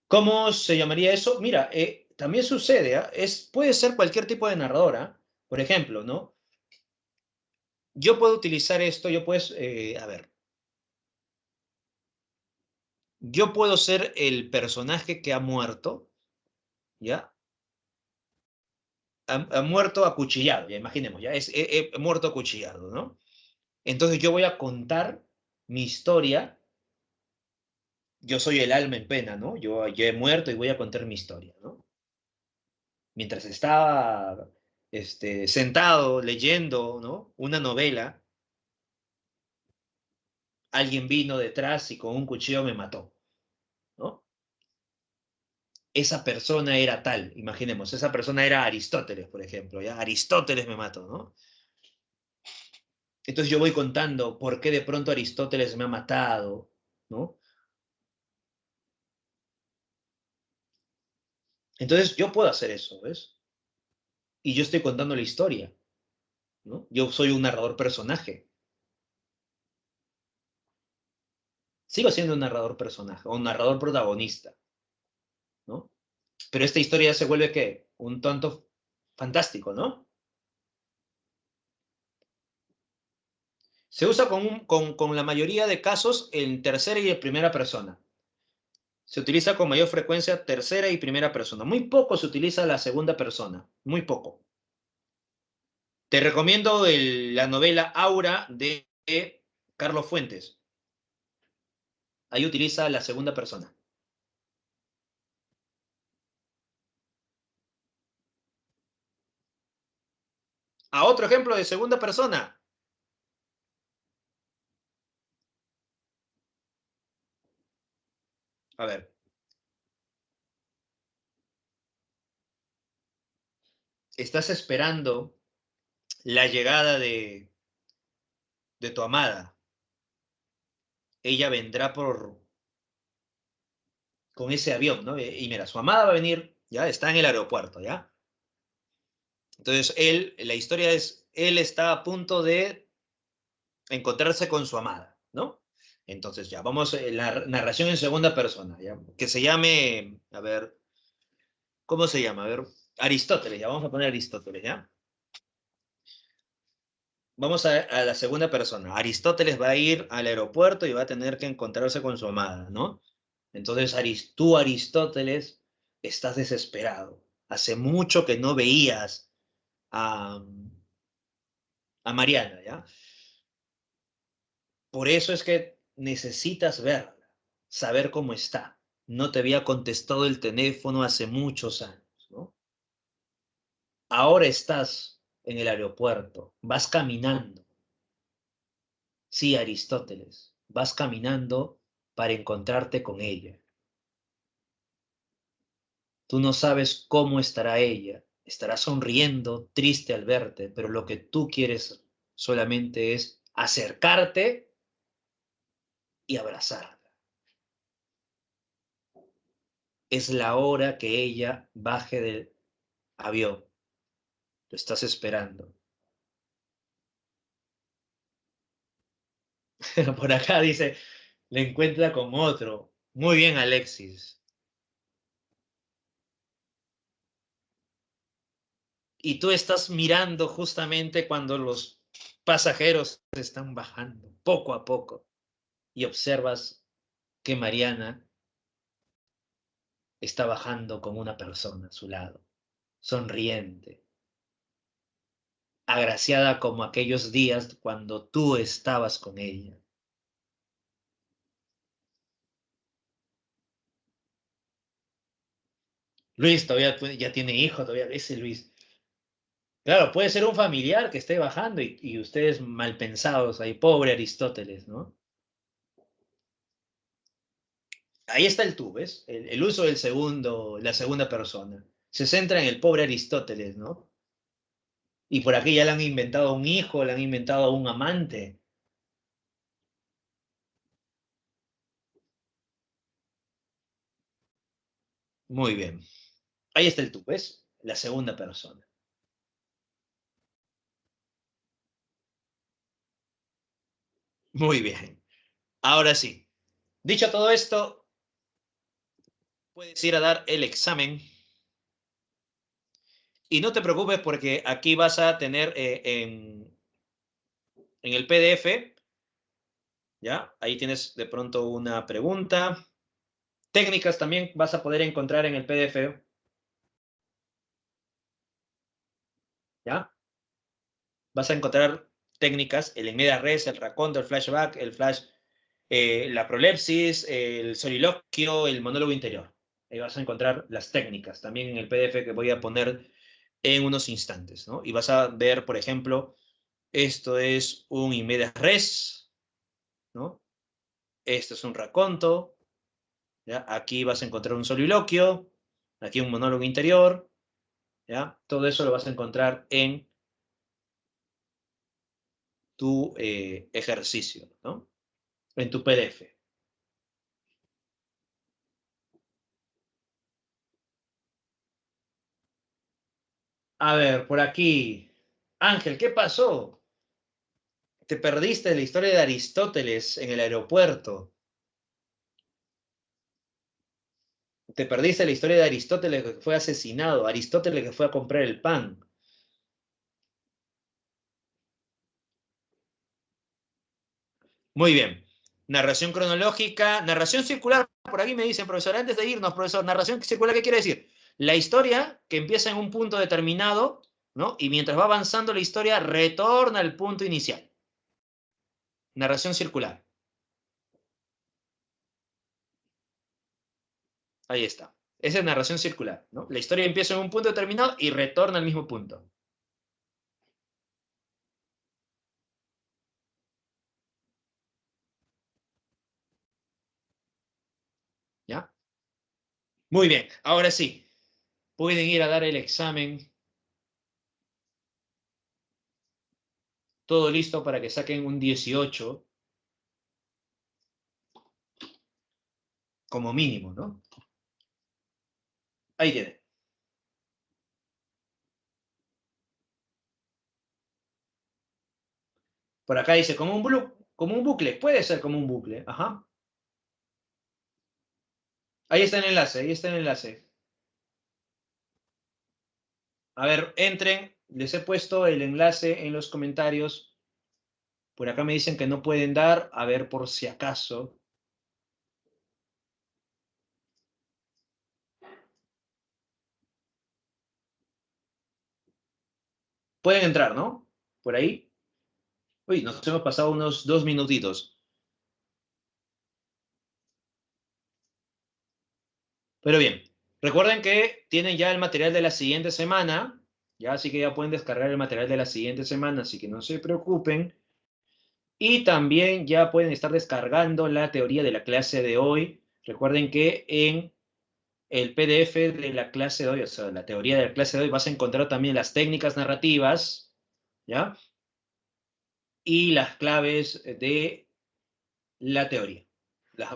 ¿cómo se llamaría eso? Mira, también sucede, ¿ah? Puede ser cualquier tipo de narradora. Por ejemplo, ¿no? Yo puedo utilizar esto, a ver, yo puedo ser el personaje que ha muerto, ¿ya? Ha muerto acuchillado, ya imaginemos, ya he muerto acuchillado, ¿no? Entonces yo voy a contar mi historia. Yo soy el alma en pena, ¿no? Yo he muerto y voy a contar mi historia, ¿no? Mientras estaba sentado leyendo, ¿no? Una novela, alguien vino detrás y con un cuchillo me mató, ¿no? Esa persona era tal, imaginemos, esa persona era Aristóteles, por ejemplo, ¿ya? Aristóteles me mató, ¿no? Entonces yo voy contando por qué de pronto Aristóteles me ha matado, ¿no? Entonces yo puedo hacer eso, ¿ves? Y yo estoy contando la historia, ¿no? Yo soy un narrador personaje. Sigo siendo un narrador personaje o un narrador protagonista, ¿no? Pero esta historia se vuelve, ¿qué? Un tanto fantástico, ¿no? Se usa con la mayoría de casos en tercera y en primera persona. Se utiliza con mayor frecuencia tercera y primera persona. Muy poco se utiliza la segunda persona, muy poco. Te recomiendo la novela Aura de Carlos Fuentes. Ahí utiliza la segunda persona. A otro ejemplo de segunda persona. A ver, estás esperando la llegada de tu amada. Ella vendrá con ese avión, ¿no? Y mira, su amada va a venir, ya está en el aeropuerto, ¿ya? Entonces la historia es, él está a punto de encontrarse con su amada, ¿no? Entonces ya, vamos, la narración en segunda persona, ¿ya? Que se llame, a ver, ¿Cómo se llama? A ver, Aristóteles, ya vamos a poner Aristóteles, ¿ya? Vamos a la segunda persona. Aristóteles va a ir al aeropuerto y va a tener que encontrarse con su amada, ¿no? Entonces, tú, Aristóteles, estás desesperado. Hace mucho que no veías a, a Mariana, ¿ya? Por eso es que necesitas verla, saber cómo está. No te había contestado el teléfono hace muchos años, ¿no? Ahora estás en el aeropuerto, vas caminando. Sí, Aristóteles, vas caminando para encontrarte con ella. Tú no sabes cómo estará ella. Estará sonriendo, triste al verte, pero lo que tú quieres solamente es acercarte y abrazarla. Es la hora que ella baje del avión. Lo estás esperando. Por acá dice, le encuentra con otro. Muy bien, Alexis. Y tú estás mirando justamente cuando los pasajeros están bajando, poco a poco, y observas que Mariana está bajando con una persona a su lado, sonriente, agraciada como aquellos días cuando tú estabas con ella. Luis todavía ya tiene hijo, todavía ese Luis. Claro, puede ser un familiar que esté bajando y ustedes mal pensados ahí, pobre Aristóteles, ¿no? Ahí está el tú, ¿ves? El uso del segundo, la segunda persona. Se centra en el pobre Aristóteles, ¿no? Y por aquí ya le han inventado un hijo, le han inventado un amante. Muy bien. Ahí está el tú, ¿ves? La segunda persona. Muy bien. Ahora sí. Dicho todo esto, puedes ir a dar el examen. Y no te preocupes porque aquí vas a tener en el PDF, ¿ya? Ahí tienes de pronto una pregunta. Técnicas también vas a poder encontrar en el PDF, ¿ya? Vas a encontrar técnicas, el en media res, el raconto, el flashback, el flash, la prolepsis, el soliloquio, el monólogo interior. Ahí vas a encontrar las técnicas también en el PDF que voy a poner en unos instantes, ¿no? Y vas a ver, por ejemplo, esto es un in medias res, ¿no? Esto es un raconto, ¿ya? Aquí vas a encontrar un soliloquio, aquí un monólogo interior, ¿ya? Todo eso lo vas a encontrar en tu ejercicio, ¿no? En tu PDF. A ver, por aquí. Ángel, ¿qué pasó? Te perdiste la historia de Aristóteles en el aeropuerto. Te perdiste la historia de Aristóteles que fue asesinado, Aristóteles que fue a comprar el pan. Muy bien. Narración cronológica, narración circular, por aquí me dicen, profesor, antes de irnos, profesor, narración circular, ¿qué quiere decir? La historia que empieza en un punto determinado, ¿no? Y mientras va avanzando la historia, retorna al punto inicial. Narración circular. Ahí está. Esa es narración circular, ¿no? La historia empieza en un punto determinado y retorna al mismo punto. ¿Ya? Muy bien. Ahora sí, pueden ir a dar el examen. Todo listo para que saquen un 18 como mínimo, ¿no? Ahí tienen. Por acá dice como un bucle. Puede ser como un bucle. Ajá. Ahí está el enlace, ahí está el enlace. A ver, entren. Les he puesto el enlace en los comentarios. Por acá me dicen que no pueden dar. A ver, por si acaso. Pueden entrar, ¿no? Por ahí. Uy, nos hemos pasado unos 2 minutitos. Pero bien, recuerden que tienen ya el material de la siguiente semana. Ya, así que ya pueden descargar el material de la siguiente semana, así que no se preocupen. Y también ya pueden estar descargando la teoría de la clase de hoy. Recuerden que en el PDF de la clase de hoy, o sea, la teoría de la clase de hoy, vas a encontrar también las técnicas narrativas, ¿ya? Y las claves de la teoría.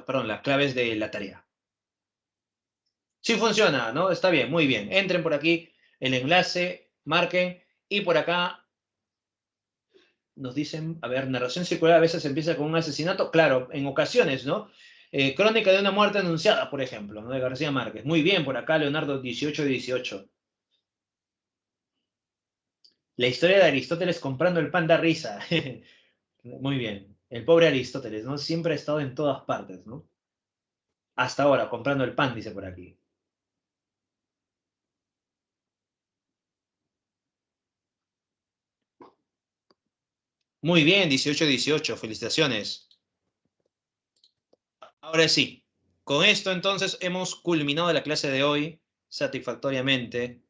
Perdón, las claves de la tarea. Sí funciona, ¿no? Está bien, muy bien. Entren por aquí, el enlace, marquen, y por acá nos dicen, a ver, narración circular a veces empieza con un asesinato, claro, en ocasiones, ¿no? Crónica de una muerte anunciada, por ejemplo, ¿no? De García Márquez. Muy bien, por acá, Leonardo 1818. La historia de Aristóteles comprando el pan da risa. Muy bien. El pobre Aristóteles, ¿no? Siempre ha estado en todas partes, ¿no? Hasta ahora, comprando el pan, dice por aquí. Muy bien, 1818, felicitaciones. Ahora sí, con esto entonces hemos culminado la clase de hoy satisfactoriamente.